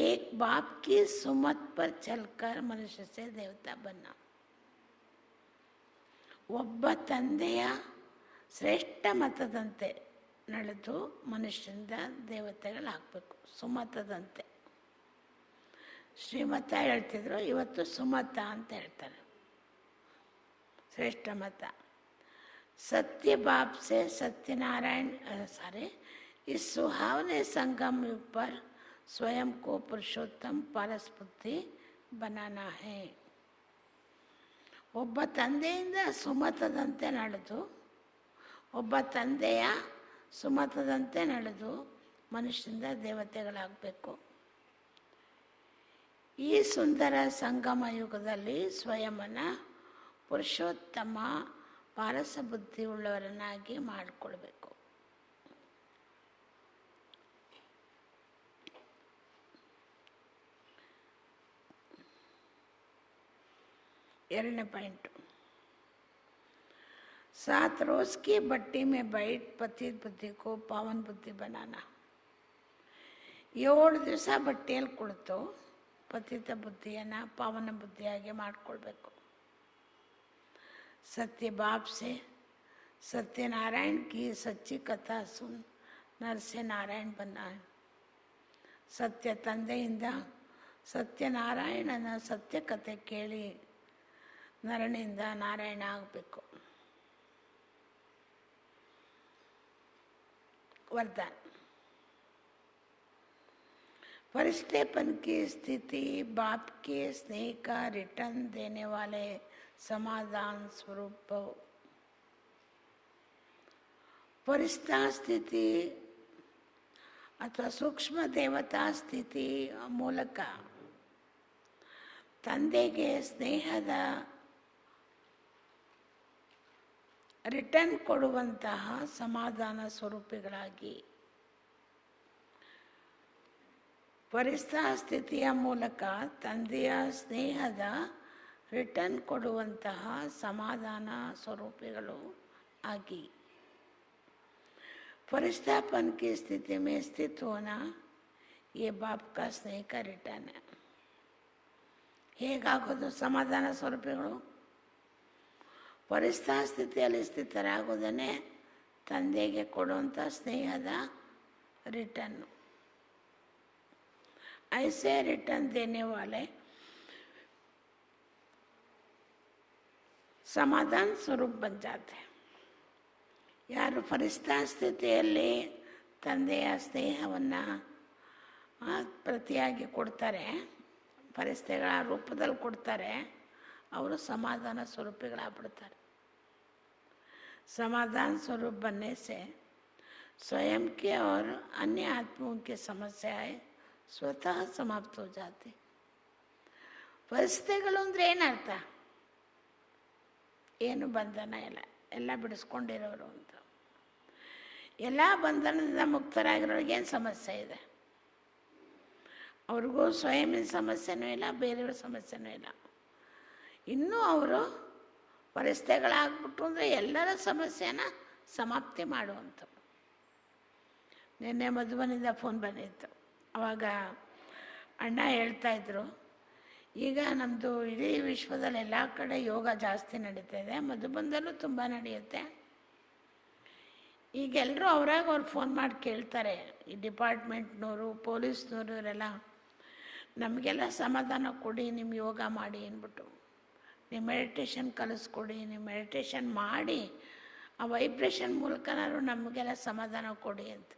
ಏಕ್ ಬಾಪ್ ಕಿ ಸುಮತ್ ಪರ್ ಚಲ್ಕರ್ ಮನುಷ್ಯ ಸೇ ದೇವತಾ ಬನ್ನ. ಒಬ್ಬ ತಂದೆಯ ಶ್ರೇಷ್ಠ ಮತದಂತೆ ನಡೆದು ಮನುಷ್ಯನಿಂದ ದೇವತೆಗಳಾಗಬೇಕು. ಸುಮತದಂತೆ. ಶ್ರೀಮತ ಹೇಳ್ತಿದ್ರು, ಇವತ್ತು ಸುಮತ ಅಂತ ಹೇಳ್ತಾರೆ. श्रेष्ठ मत. सत्य बाप से सत्यनारायण इस सुहावने संगम युग पर स्वयं को पुरुषोत्तम पारस बुद्धि बनाना है. ಒಬ್ಬ ತಂದೆಯಿಂದ ಸುಮತದಂತೆ ನಡೆದು, ಒಬ್ಬ ತಂದೆಯ ಸುಮತದಂತೆ ನಡೆದು ಮನುಷ್ಯನಿಂದ ದೇವತೆಗಳಾಗಬೇಕು. ಈ ಸುಂದರ ಸಂಗಮ ಯುಗದಲ್ಲಿ ಸ್ವಯಂನ ಪುರುಷೋತ್ತಮ ಪಾರಸ ಬುದ್ಧಿ ಉಳ್ಳವರನ್ನಾಗಿ ಮಾಡಿಕೊಳ್ಬೇಕು. ಎರಡನೇ ಪಾಯಿಂಟು, 7 रोज की भट्टी में बैठ पतित बुद्धि को पावन बुद्धि बनाना. 7 ದಿವಸ ಬಟ್ಟೆಯಲ್ಲಿ ಕುಳಿತು ಪತಿತ ಬುದ್ಧಿಯನ್ನು ಪಾವನ ಬುದ್ಧಿಯಾಗಿ ಮಾಡಿಕೊಳ್ಬೇಕು. सत्य बाप से सत्यनारायण की सच्ची कथा सुन नर से नारायण बना है. सत्य ತಂದೆಯಿಂದ ಸತ್ಯನಾರಾಯಣನ ಸತ್ಯ ಕಥೆ ಕೇಳಿ ನರನಿಂದ ನಾರಾಯಣ ಆಗಬೇಕು. वरदान. फरिश्तेपन की स्थिति बाप के स्नेह का रिटर्न देने वाले समाधान स्वरूप. फरिश्ता स्थिति ಅಥವಾ ಸೂಕ್ಷ್ಮ ದೇವತಾ ಸ್ಥಿತಿ ಮೂಲಕ ತಂದೆಗೆ ಸ್ನೇಹದ ರಿಟರ್ನ್ ಕೊಡುವಂತಹ ಸಮಾಧಾನ ಸ್ವರೂಪಿಗಳಾಗಿ, ಫರಿಸ್ತಾ ಸ್ಥಿತಿಯ ಮೂಲಕ ತಂದೆಯ ಸ್ನೇಹದ ರಿಟರ್ನ್ ಕೊಡುವಂತಹ ಸಮಾಧಾನ ಸ್ವರೂಪಿಗಳು ಆಗಿ. फरिश्तापन की स्थिति में स्थित होना ये बाप का स्नेह का रिटर्न है. ಹೇಗಾಗೋದು ಸಮಾಧಾನ ಸ್ವರೂಪಿಗಳು? ಫರಿಸ್ತಾ ಸ್ಥಿತಿಯಲ್ಲಿ ಸ್ಥಿತರಾಗೋದನ್ನೇ ತಂದೆಗೆ ಕೊಡುವಂಥ ಸ್ನೇಹದ ರಿಟರ್ನು. ऐसे रिटर्न देने वाले समाधान स्वरूप बन जाते हैं. ಯಾರು ಫರಿಸ್ತಾ ಸ್ಥಿತಿಯಲ್ಲಿ ತಂದೆಯ ಸ್ನೇಹವನ್ನು ಪ್ರತಿಯಾಗಿ ಕೊಡ್ತಾರೆ, ಫರಿಸ್ತೆಗಳ ರೂಪದಲ್ಲಿ ಕೊಡ್ತಾರೆ, ಅವರು ಸಮಾಧಾನ ಸ್ವರೂಪಿಗಳಾಗ್ಬಿಡ್ತಾರೆ. समाधान स्वरूप बनने से स्वयं के और अन्य आत्माओं की समस्याएं स्वतः समाप्त हो जाती. ಫರಿಸ್ತೆಗಳು ಅಂದರೆ ಏನರ್ಥ? ಏನು ಬಂಧನ ಇಲ್ಲ, ಎಲ್ಲ ಬಿಡಿಸ್ಕೊಂಡಿರೋರು ಅಂತ. ಎಲ್ಲ ಬಂಧನದಿಂದ ಮುಕ್ತರಾಗಿರೋರಿಗೆ ಏನು ಸಮಸ್ಯೆ ಇದೆ? ಅವ್ರಿಗೂ ಸ್ವಯಂನ ಸಮಸ್ಯೆನೂ ಇಲ್ಲ, ಬೇರೆಯವ್ರ ಸಮಸ್ಯೆನೂ ಇಲ್ಲ. ಇನ್ನೂ ಅವರು ಫರಿಸ್ತೆಗಳಾಗ್ಬಿಟ್ರು ಅಂದರೆ ಎಲ್ಲರ ಸಮಸ್ಯೆನ ಸಮಾಪ್ತಿ ಮಾಡುವಂಥವ್ರು. ನಿನ್ನೆ ಮಧುಬನಿಂದ ಫೋನ್ ಬಂದಿತ್ತು. ಆವಾಗ ಅಣ್ಣ ಹೇಳ್ತಾಯಿದ್ರು, ಈಗ ನಮ್ಮದು ಇಡೀ ವಿಶ್ವದಲ್ಲಿ ಎಲ್ಲ ಕಡೆ ಯೋಗ ಜಾಸ್ತಿ ನಡೀತಾ ಇದೆ, ಮಧುಬನದಲ್ಲೂ ತುಂಬ ನಡೆಯುತ್ತೆ. ಈಗೆಲ್ಲರೂ ಅವ್ರಾಗ ಅವ್ರು ಫೋನ್ ಮಾಡಿ ಕೇಳ್ತಾರೆ, ಈ ಡಿಪಾರ್ಟ್ಮೆಂಟ್ನವರು, ಪೊಲೀಸ್ನವರು ಇವರೆಲ್ಲ, ನಮಗೆಲ್ಲ ಸಮಾಧಾನ ಕೊಡಿ, ನಿಮ್ಮ ಯೋಗ ಮಾಡಿ ಅಂದ್ಬಿಟ್ಟು. ನೀವು ಮೆಡಿಟೇಷನ್ ಕಲಿಸ್ಕೊಡಿ, ನೀವು ಮೆಡಿಟೇಷನ್ ಮಾಡಿ ಆ ವೈಬ್ರೇಷನ್ ಮೂಲಕನಾದ್ರು ನಮಗೆಲ್ಲ ಸಮಾಧಾನ ಕೊಡಿ ಅಂತ.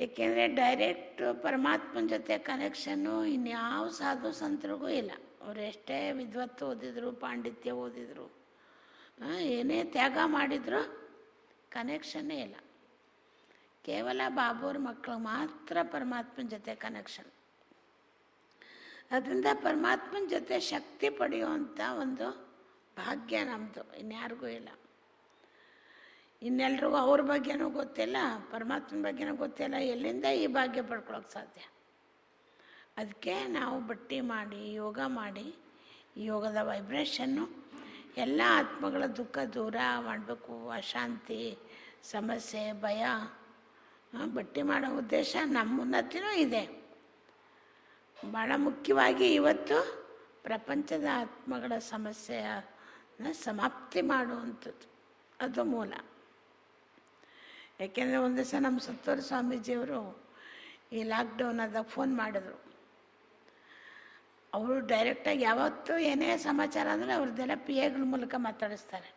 ಏಕೆಂದರೆ ಡೈರೆಕ್ಟ್ ಪರಮಾತ್ಮನ ಜೊತೆ ಕನೆಕ್ಷನ್ನು ಇನ್ಯಾವ ಸಾಧು ಸಂತರಿಗೂ ಇಲ್ಲ. ಅವರು ಎಷ್ಟೇ ವಿದ್ವತ್ತು ಓದಿದ್ರು, ಪಾಂಡಿತ್ಯ ಓದಿದ್ರು, ಏನೇ ತ್ಯಾಗ ಮಾಡಿದ್ರು ಕನೆಕ್ಷನ್ನೇ ಇಲ್ಲ. ಕೇವಲ ಬಾಬುವ್ರ ಮಕ್ಕಳು ಮಾತ್ರ ಪರಮಾತ್ಮನ ಜೊತೆ ಕನೆಕ್ಷನ್. ಅದರಿಂದ ಪರಮಾತ್ಮನ ಜೊತೆ ಶಕ್ತಿ ಪಡೆಯುವಂಥ ಒಂದು ಭಾಗ್ಯ ನಮ್ಮದು, ಇನ್ಯಾರಿಗೂ ಇಲ್ಲ. ಇನ್ನೆಲ್ರಿಗೂ ಅವ್ರ ಬಗ್ಗೆನೂ ಗೊತ್ತಿಲ್ಲ, ಪರಮಾತ್ಮನ ಬಗ್ಗೆನೂ ಗೊತ್ತಿಲ್ಲ. ಎಲ್ಲಿಂದ ಈ ಭಾಗ್ಯ ಪಡ್ಕೊಳ್ಳೋಕೆ ಸಾಧ್ಯ? ಅದಕ್ಕೆ ನಾವು ಬಟ್ಟಿ ಮಾಡಿ ಯೋಗ ಮಾಡಿ, ಈ ಯೋಗದ ವೈಬ್ರೇಷನ್ನು ಎಲ್ಲ ಆತ್ಮಗಳ ದುಃಖ ದೂರ ಮಾಡಬೇಕು. ಅಶಾಂತಿ, ಸಮಸ್ಯೆ, ಭಯ ಬಟ್ಟಿ ಮಾಡೋ ಉದ್ದೇಶ ನಮ್ಮ ಉನ್ನತಿನೂ ಇದೆ. ಭಾಳ ಮುಖ್ಯವಾಗಿ ಇವತ್ತು ಪ್ರಪಂಚದ ಆತ್ಮಗಳ ಸಮಸ್ಯೆಯನ್ನು ಸಮಾಪ್ತಿ ಮಾಡುವಂಥದ್ದು, ಅದು ಮೂಲ. ಯಾಕೆಂದರೆ ಒಂದು ದಿವಸ ನಮ್ಮ ಸುತ್ತೂರು ಸ್ವಾಮೀಜಿಯವರು ಈ ಲಾಕ್ಡೌನಾದಾಗ ಫೋನ್ ಮಾಡಿದ್ರು. ಅವರು ಡೈರೆಕ್ಟಾಗಿ ಯಾವತ್ತೂ ಏನೇ ಸಮಾಚಾರ ಅಂದರೆ ಅವ್ರದ್ದೆಲ್ಲ ಪಿ ಎಗಳ ಮೂಲಕ ಮಾತಾಡಿಸ್ತಾರೆ.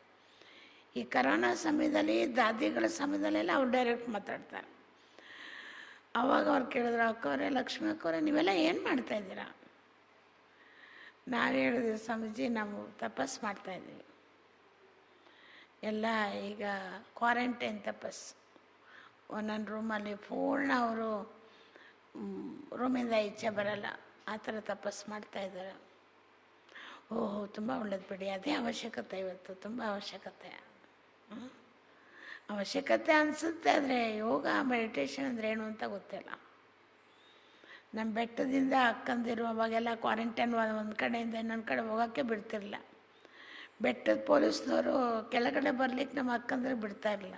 ಈ ಕರೋನಾ ಸಮಯದಲ್ಲಿ, ದಾದಿಗಳ ಸಮಯದಲ್ಲೆಲ್ಲ ಅವ್ರು ಡೈರೆಕ್ಟ್ ಮಾತಾಡ್ತಾರೆ. ಆವಾಗ ಅವ್ರು ಕೇಳಿದ್ರು, ಅಕ್ಕವ್ರೆ, ಲಕ್ಷ್ಮೀ ಅಕ್ಕವ್ರೆ, ನೀವೆಲ್ಲ ಏನು ಮಾಡ್ತಾಯಿದ್ದೀರಾ? ನಾವು ಹೇಳಿದ್ವಿ, ಸ್ವಾಮೀಜಿ ನಾವು ತಪಸ್ಸು ಮಾಡ್ತಾಯಿದ್ದೀವಿ ಎಲ್ಲ. ಈಗ ಕ್ವಾರಂಟೈನ್ ತಪಸ್ಸು, ಒಂದೊಂದು ರೂಮಲ್ಲಿ ಪೂರ್ಣ ಅವರು ರೂಮಿಂದ ಈಚೆ ಬರಲ್ಲ, ಆ ಥರ ತಪಸ್ಸು ಮಾಡ್ತಾಯಿದ್ದಾರೆ. ಓಹೋ, ತುಂಬ ಒಳ್ಳೇದು ಬಿಡಿ, ಅದೇ ಅವಶ್ಯಕತೆ ಇವತ್ತು, ತುಂಬ ಅವಶ್ಯಕತೆ ಅನಿಸುತ್ತೆ. ಆದರೆ ಯೋಗ ಮೆಡಿಟೇಷನ್ ಅಂದರೆ ಏನು ಅಂತ ಗೊತ್ತಿಲ್ಲ. ನಮ್ಮ ಬೆಟ್ಟದಿಂದ ಅಕ್ಕಂದಿರು ಅವಾಗೆಲ್ಲ ಕ್ವಾರಂಟೈನ್ ಒಂದು ಕಡೆಯಿಂದ ಇನ್ನೊಂದು ಕಡೆ ಹೋಗೋಕ್ಕೆ ಬಿಡ್ತಿರಲಿಲ್ಲ. ಬೆಟ್ಟದ ಪೊಲೀಸ್ನವರು ಕೆಳಗಡೆ ಬರಲಿಕ್ಕೆ ನಮ್ಮ ಅಕ್ಕಂದ್ರೆ ಬಿಡ್ತಾಯಿರಲಿಲ್ಲ.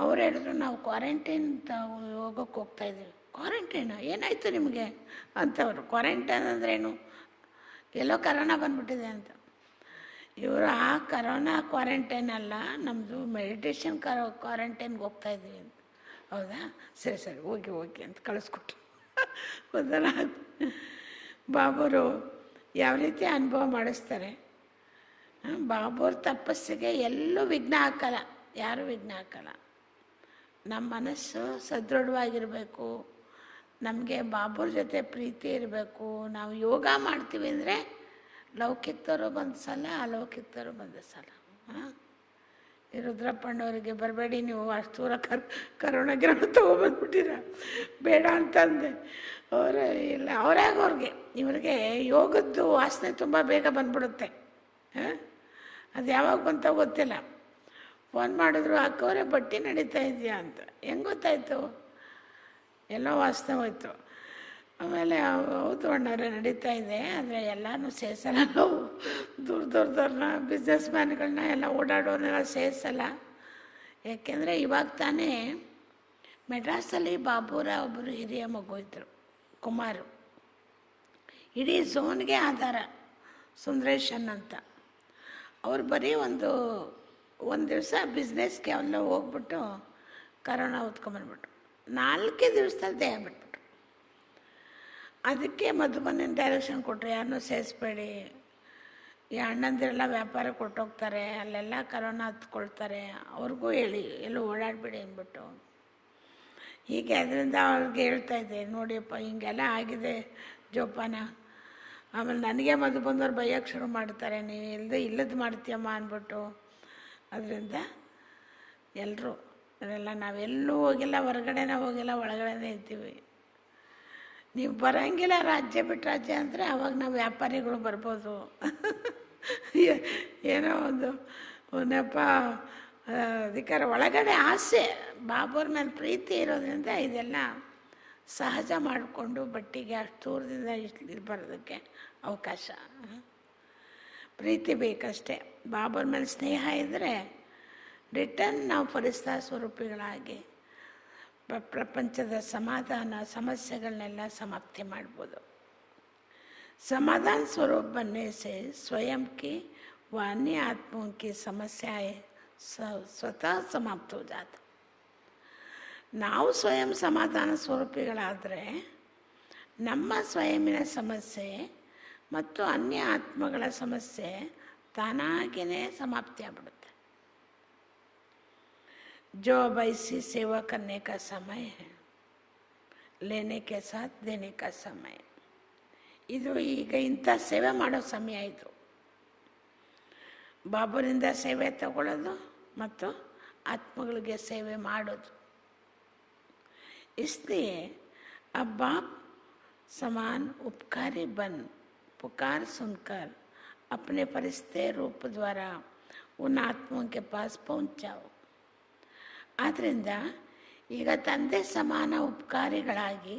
ಅವ್ರು ಹೇಳಿದ್ರು, ನಾವು ಕ್ವಾರಂಟೈನ್ ಹೋಗೋಕ್ಕೆ ಹೋಗ್ತಾಯಿದ್ದೀವಿ. ಕ್ವಾರಂಟೈನು ಏನಾಯಿತು ನಿಮಗೆ ಅಂತವ್ರು. ಕ್ವಾರಂಟೈನ್ ಅಂದ್ರೇನು? ಎಲ್ಲೋ ಕರೋನಾ ಬಂದ್ಬಿಟ್ಟಿದೆ ಅಂತ. ಇವರು ಆ ಕರೋನಾ ಕ್ವಾರಂಟೈನ್ ಅಲ್ಲ, ನಮ್ಮದು ಮೆಡಿಟೇಷನ್ ಕ್ವಾರಂಟೈನ್ಗೆ ಹೋಗ್ತಾಯಿದ್ದೀವಿ ಅಂತ. ಹೌದಾ, ಸರಿ ಸರಿ, ಹೋಗಿ ಅಂತ ಕಳಿಸ್ಕೊಟ್ರು. ಗೊತ್ತಲ್ಲ, ಬಾಬುರು ಯಾವ ರೀತಿ ಅನುಭವ ಮಾಡಿಸ್ತಾರೆ. ಬಾಬುವ್ರ ತಪಸ್ಸಿಗೆ ಎಲ್ಲೂ ವಿಘ್ನ ಹಾಕಲ್ಲ, ಯಾರೂ ವಿಘ್ನ ಹಾಕಲ್ಲ. ನಮ್ಮ ಮನಸ್ಸು ಸದೃಢವಾಗಿರಬೇಕು, ನಮಗೆ ಬಾಬುವ್ರ ಜೊತೆ ಪ್ರೀತಿ ಇರಬೇಕು. ನಾವು ಯೋಗ ಮಾಡ್ತೀವಿ ಅಂದರೆ ಲೌಕಿಕದವರು ಬಂದ ಸಲ, ಅಲೌಕಿಕದವರು ಬಂದ ಸಲ. ಈ ರುದ್ರಪ್ಪಣ್ಣವರಿಗೆ ಬರಬೇಡಿ ನೀವು, ಅಷ್ಟು ದೂರ ಕರೋನಾ ಗಿರೋಣ ತೊಗೊಬಂದ್ಬಿಟ್ಟಿರ, ಬೇಡ ಅಂತಂದೆ. ಅವರು ಇಲ್ಲ, ಅವ್ರಿಗೆ ಇವ್ರಿಗೆ ಯೋಗದ್ದು ವಾಸನೆ ತುಂಬ ಬೇಗ ಬಂದ್ಬಿಡುತ್ತೆ. ಅದು ಯಾವಾಗ ಬಂತ ಗೊತ್ತಿಲ್ಲ. ಫೋನ್ ಮಾಡಿದ್ರು, ಅಕ್ಕವರೇ ಬಟ್ಟೆ ನಡೀತಾ ಇದೆಯಾ ಅಂತ. ಹೆಂಗೆ ಗೊತ್ತಾಯಿತು? ಎಲ್ಲೋ ವಾಸನೆ ಹೋಯ್ತು. ಆಮೇಲೆ ಹೌದು ಅಣ್ಣವ್ರೆ, ನಡೀತಾ ಇದೆ, ಆದರೆ ಎಲ್ಲನೂ ಸೇರಿಸಲ್ಲ. ನಾವು ದೂರದವ್ರನ್ನ, ಬಿಸ್ನೆಸ್ ಮ್ಯಾನ್ಗಳನ್ನ ಎಲ್ಲ ಓಡಾಡೋನೆಲ್ಲ ಸೇರಿಸಲ್ಲ. ಏಕೆಂದರೆ ಇವಾಗ ತಾನೇ ಮೆಡ್ರಾಸಲ್ಲಿ ಬಾಬುರ ಒಬ್ಬರು ಹಿರಿಯ ಮಗು ಇದ್ದರು, ಕುಮಾರು. ಇಡೀ ಝೋನ್ಗೆ ಆಧಾರ, ಸುಂದರೇಶನ್ ಅಂತ. ಅವ್ರು ಬರೀ ಒಂದು ದಿವಸ ಬಿಸ್ನೆಸ್ಗೆ ಎಲ್ಲ ಹೋಗ್ಬಿಟ್ಟು ಕರೋನಾ ಹೊತ್ಕೊಂಬಂದ್ಬಿಟ್ರು. 4 ದಿವಸದಲ್ಲಿ ದೇಹ ಬಿಟ್ಬಿಟ್ರು. ಅದಕ್ಕೆ ಮಧುಬನಿನ ಡೈರೆಕ್ಷನ್ ಕೊಟ್ಟರು, ಯಾರನ್ನೂ ಸೇರಿಸ್ಬೇಡಿ, ಈ ಅಣ್ಣಂದಿರೆಲ್ಲ ವ್ಯಾಪಾರ ಕೊಟ್ಟೋಗ್ತಾರೆ, ಅಲ್ಲೆಲ್ಲ ಕರೋನಾ ಹತ್ಕೊಳ್ತಾರೆ, ಅವ್ರಿಗೂ ಹೇಳಿ ಎಲ್ಲೂ ಓಡಾಡಬೇಡಿ ಅಂದ್ಬಿಟ್ಟು. ಹೀಗೆ ಅದರಿಂದ ಅವ್ರಿಗೆ ಹೇಳ್ತಾಯಿದ್ದೆ, ನೋಡಿಯಪ್ಪ ಹಿಂಗೆಲ್ಲ ಆಗಿದೆ ಜೋಪಾನ. ಆಮೇಲೆ ನನಗೆ ಮಧು ಬಂದವ್ರು ಬೈಯೋಕ್ಕೆ ಶುರು ಮಾಡ್ತಾರೆ, ನೀನು ಇಲ್ಲದ್ದು ಮಾಡ್ತೀಯಮ್ಮ ಅಂದ್ಬಿಟ್ಟು. ಅದರಿಂದ ಎಲ್ಲರೂ ಅದೆಲ್ಲ ನಾವೆಲ್ಲೂ ಹೋಗಿಲ್ಲ, ಹೊರಗಡೆನೇ ಹೋಗಿಲ್ಲ, ಒಳಗಡೆನೇ ಇರ್ತೀವಿ. ನೀವು ಬರೋಂಗಿಲ್ಲ ರಾಜ್ಯ ಬಿಟ್ಟು ರಾಜ್ಯ ಅಂದರೆ ಆವಾಗ ನಾವು ವ್ಯಾಪಾರಿಗಳು ಬರ್ಬೋದು. ಏನೋ ಒಂದು ನೆಪ ಅಧಿಕಾರ, ಒಳಗಡೆ ಆಸೆ, ಬಾಬುವ್ರ ಮೇಲೆ ಪ್ರೀತಿ ಇರೋದ್ರಿಂದ ಇದೆಲ್ಲ ಸಹಜ ಮಾಡಿಕೊಂಡು ಬಟ್ಟಿಗೆ ಅಷ್ಟು ದೂರದಿಂದ ಇರಬಾರ್ದಕ್ಕೆ ಅವಕಾಶ. ಪ್ರೀತಿ ಬೇಕಷ್ಟೇ. ಬಾಬುವ್ರ ಮೇಲೆ ಸ್ನೇಹ ಇದ್ದರೆ ರಿಟರ್ನ್ ನಾವು ಪರಿಸರ ಸ್ವರೂಪಿಗಳಾಗಿ ಪ್ರಪಂಚದ ಸಮಾಧಾನ ಸಮಸ್ಯೆಗಳನ್ನೆಲ್ಲ समाप्ति ಮಾಡ್ಬೋದು. समाधान स्वरूप बनने से स्वयं की व अन्य आत्माओं की समस्याएं स्वतः समाप्त हो जाता. ನಾವು ಸ್ವಯಂ ಸಮಾಧಾನ ಸ್ವರೂಪಿಗಳಾದರೆ ನಮ್ಮ ಸ್ವಯಂನ ಸಮಸ್ಯೆ ಮತ್ತು ಅನ್ಯ ಆತ್ಮಗಳ ಸಮಸ್ಯೆ ತಾನಾಗಿಯೇ ಸಮಾಪ್ತಿ ಆಗ್ಬಿಡುತ್ತೆ. जो अब ऐसी सेवा करने का समय है, लेने के साथ देने का समय. ಇದು ಈಗ ಇಂಥ ಸೇವೆ ಮಾಡೋ ಸಮಯ. ಇದು ಬಾಬುರಿಂದ ಸೇವೆ ತಗೊಳ್ಳೋದು ಮತ್ತು ಆತ್ಮಗಳಿಗೆ ಸೇವೆ ಮಾಡೋದು. इसलिए अब बाप समान उपकारी बन पुकार सुनकर अपने फरिश्ते रूप द्वारा उन आत्माओं के पास पहुँच जाओ. ಆದ್ದರಿಂದ ಈಗ ತಂದೆ ಸಮಾನ ಉಪಕಾರಿಗಳಾಗಿ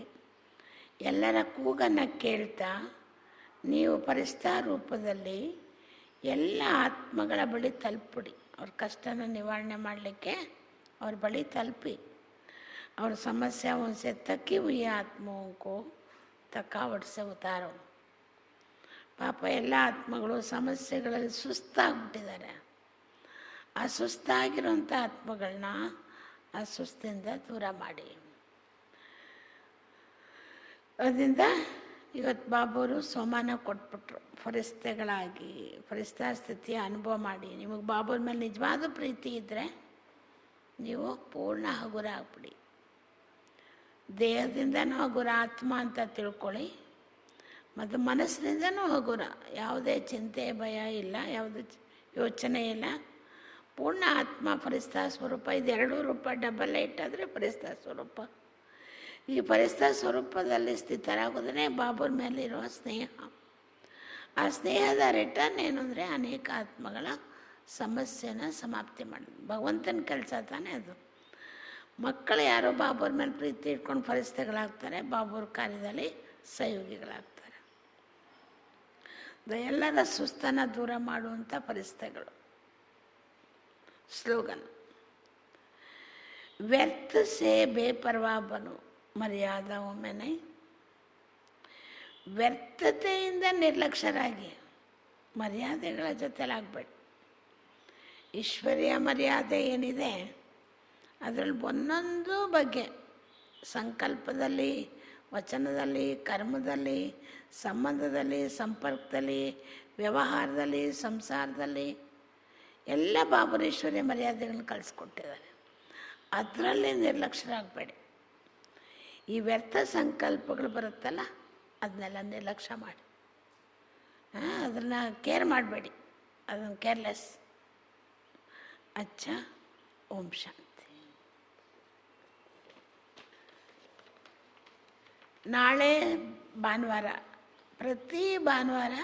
ಎಲ್ಲರ ಕೂಗನ್ನು ಕೇಳ್ತಾ ನೀವು ಪರಿಸ್ಥಾ ರೂಪದಲ್ಲಿ ಎಲ್ಲ ಆತ್ಮಗಳ ಬಳಿ ತಲುಪಿಡಿ. ಅವ್ರ ಕಷ್ಟನ ನಿವಾರಣೆ ಮಾಡಲಿಕ್ಕೆ ಅವ್ರ ಬಳಿ ತಲುಪಿ. और समस्याओं से थकी हुई आत्माओं को थकावट से उतारो. ಪಾಪ ಎಲ್ಲ ಆತ್ಮಗಳು ಸಮಸ್ಯೆಗಳಲ್ಲಿ ಸುಸ್ತಾಗ್ಬಿಟ್ಟಿದ್ದಾರೆ. ಆ ಸುಸ್ತಾಗಿರೋಂಥ ಆತ್ಮಗಳನ್ನ ಆ ಸುಸ್ತಿಂದ ದೂರ ಮಾಡಿ. ಅದರಿಂದ ಇವತ್ತು ಬಾಬುರು ಸೋಮಾನ ಕೊಟ್ಬಿಟ್ರು. ಫರಿಸ್ತೆಗಳಾಗಿ ಫರಿಸ್ತಾ ಸ್ಥಿತಿಯ ಅನುಭವ ಮಾಡಿ. ನಿಮಗೆ ಬಾಬುರ ಮೇಲೆ ನಿಜವಾದ ಪ್ರೀತಿ ಇದ್ದರೆ ನೀವು ಪೂರ್ಣ ಹಗುರ ಆಗ್ಬಿಡಿ. ದೇಹದಿಂದನೂ ಹಗುರ ಆತ್ಮ ಅಂತ ತಿಳ್ಕೊಳ್ಳಿ, ಮತ್ತು ಮನಸ್ಸಿನಿಂದನೂ ಹಗುರ. ಯಾವುದೇ ಚಿಂತೆ ಭಯ ಇಲ್ಲ, ಯಾವುದೇ ಯೋಚನೆ ಇಲ್ಲ. ಪೂರ್ಣ ಆತ್ಮ ಫರಿಸ್ತಾ ಸ್ವರೂಪ. ಇದೆರಡೂ ರೂಪ ಡಬಲ್ ಇಟ್ಟಾದರೆ ಫರಿಸ್ತಾ ಸ್ವರೂಪ. ಈ ಫರಿಸ್ತಾ ಸ್ವರೂಪದಲ್ಲಿ ಸ್ಥಿತರಾಗೋದೇ ಬಾಬುರ ಮೇಲಿರುವ ಸ್ನೇಹ. ಆ ಸ್ನೇಹದ ರಿಟರ್ನ್ ಏನು ಅಂದರೆ ಅನೇಕ ಆತ್ಮಗಳ ಸಮಸ್ಯೆನ ಸಮಾಪ್ತಿ ಮಾಡೋದು. ಭಗವಂತನ ಕೆಲಸ ತಾನೇ ಅದು. ಮಕ್ಕಳು ಯಾರೋ ಬಾಬುರ ಮೇಲೆ ಪ್ರೀತಿ ಇಟ್ಕೊಂಡು ಫರಿಸ್ತೆಗಳಾಗ್ತಾರೆ, ಬಾಬುರ ಕಾರ್ಯದಲ್ಲಿ ಸಹಯೋಗಿಗಳಾಗ್ತಾರೆ. ಎಲ್ಲರ ಸುಸ್ತನ ದೂರ ಮಾಡುವಂಥ ಫರಿಸ್ತೆಗಳು. ಸ್ಲೋಗನ್: ವ್ಯರ್ಥ ಸೇ ಬೇಪರ್ವಾ ಬನು ಮರ್ಯಾದಾओं में नहीं. ವ್ಯರ್ಥತೆಯಿಂದ ನಿರ್ಲಕ್ಷ್ಯರಾಗಿ ಮರ್ಯಾದೆಗಳ ಜೊತೆಲಾಗಬೇಡಿ. ಈಶ್ವರ್ಯ ಮರ್ಯಾದೆ ಏನಿದೆ ಅದರಲ್ಲಿ ಒಂದೊಂದು ಬಗ್ಗೆ ಸಂಕಲ್ಪದಲ್ಲಿ, ವಚನದಲ್ಲಿ, ಕರ್ಮದಲ್ಲಿ, ಸಂಬಂಧದಲ್ಲಿ, ಸಂಪರ್ಕದಲ್ಲಿ, ವ್ಯವಹಾರದಲ್ಲಿ, ಸಂಸಾರದಲ್ಲಿ ಎಲ್ಲ ಬಾಬುರೇಶ್ವರ್ಯ ಮರ್ಯಾದೆಗಳನ್ನ ಕಳಿಸ್ಕೊಟ್ಟಿದ್ದಾರೆ. ಅದರಲ್ಲಿ ನಿರ್ಲಕ್ಷ್ಯರಾಗಬೇಡಿ. ಈ ವ್ಯರ್ಥ ಸಂಕಲ್ಪಗಳು ಬರುತ್ತಲ್ಲ, ಅದನ್ನೆಲ್ಲ ನಿರ್ಲಕ್ಷ್ಯ ಮಾಡಿ. ಅದನ್ನು ಕೇರ್ ಮಾಡಬೇಡಿ, ಅದನ್ನು ಕೇರ್ಲೆಸ್. ಅಚ್ಚಾ, ಓಂ ಶಾಂತಿ. ನಾಳೆ ಭಾನುವಾರ, ಪ್ರತಿ ಭಾನುವಾರ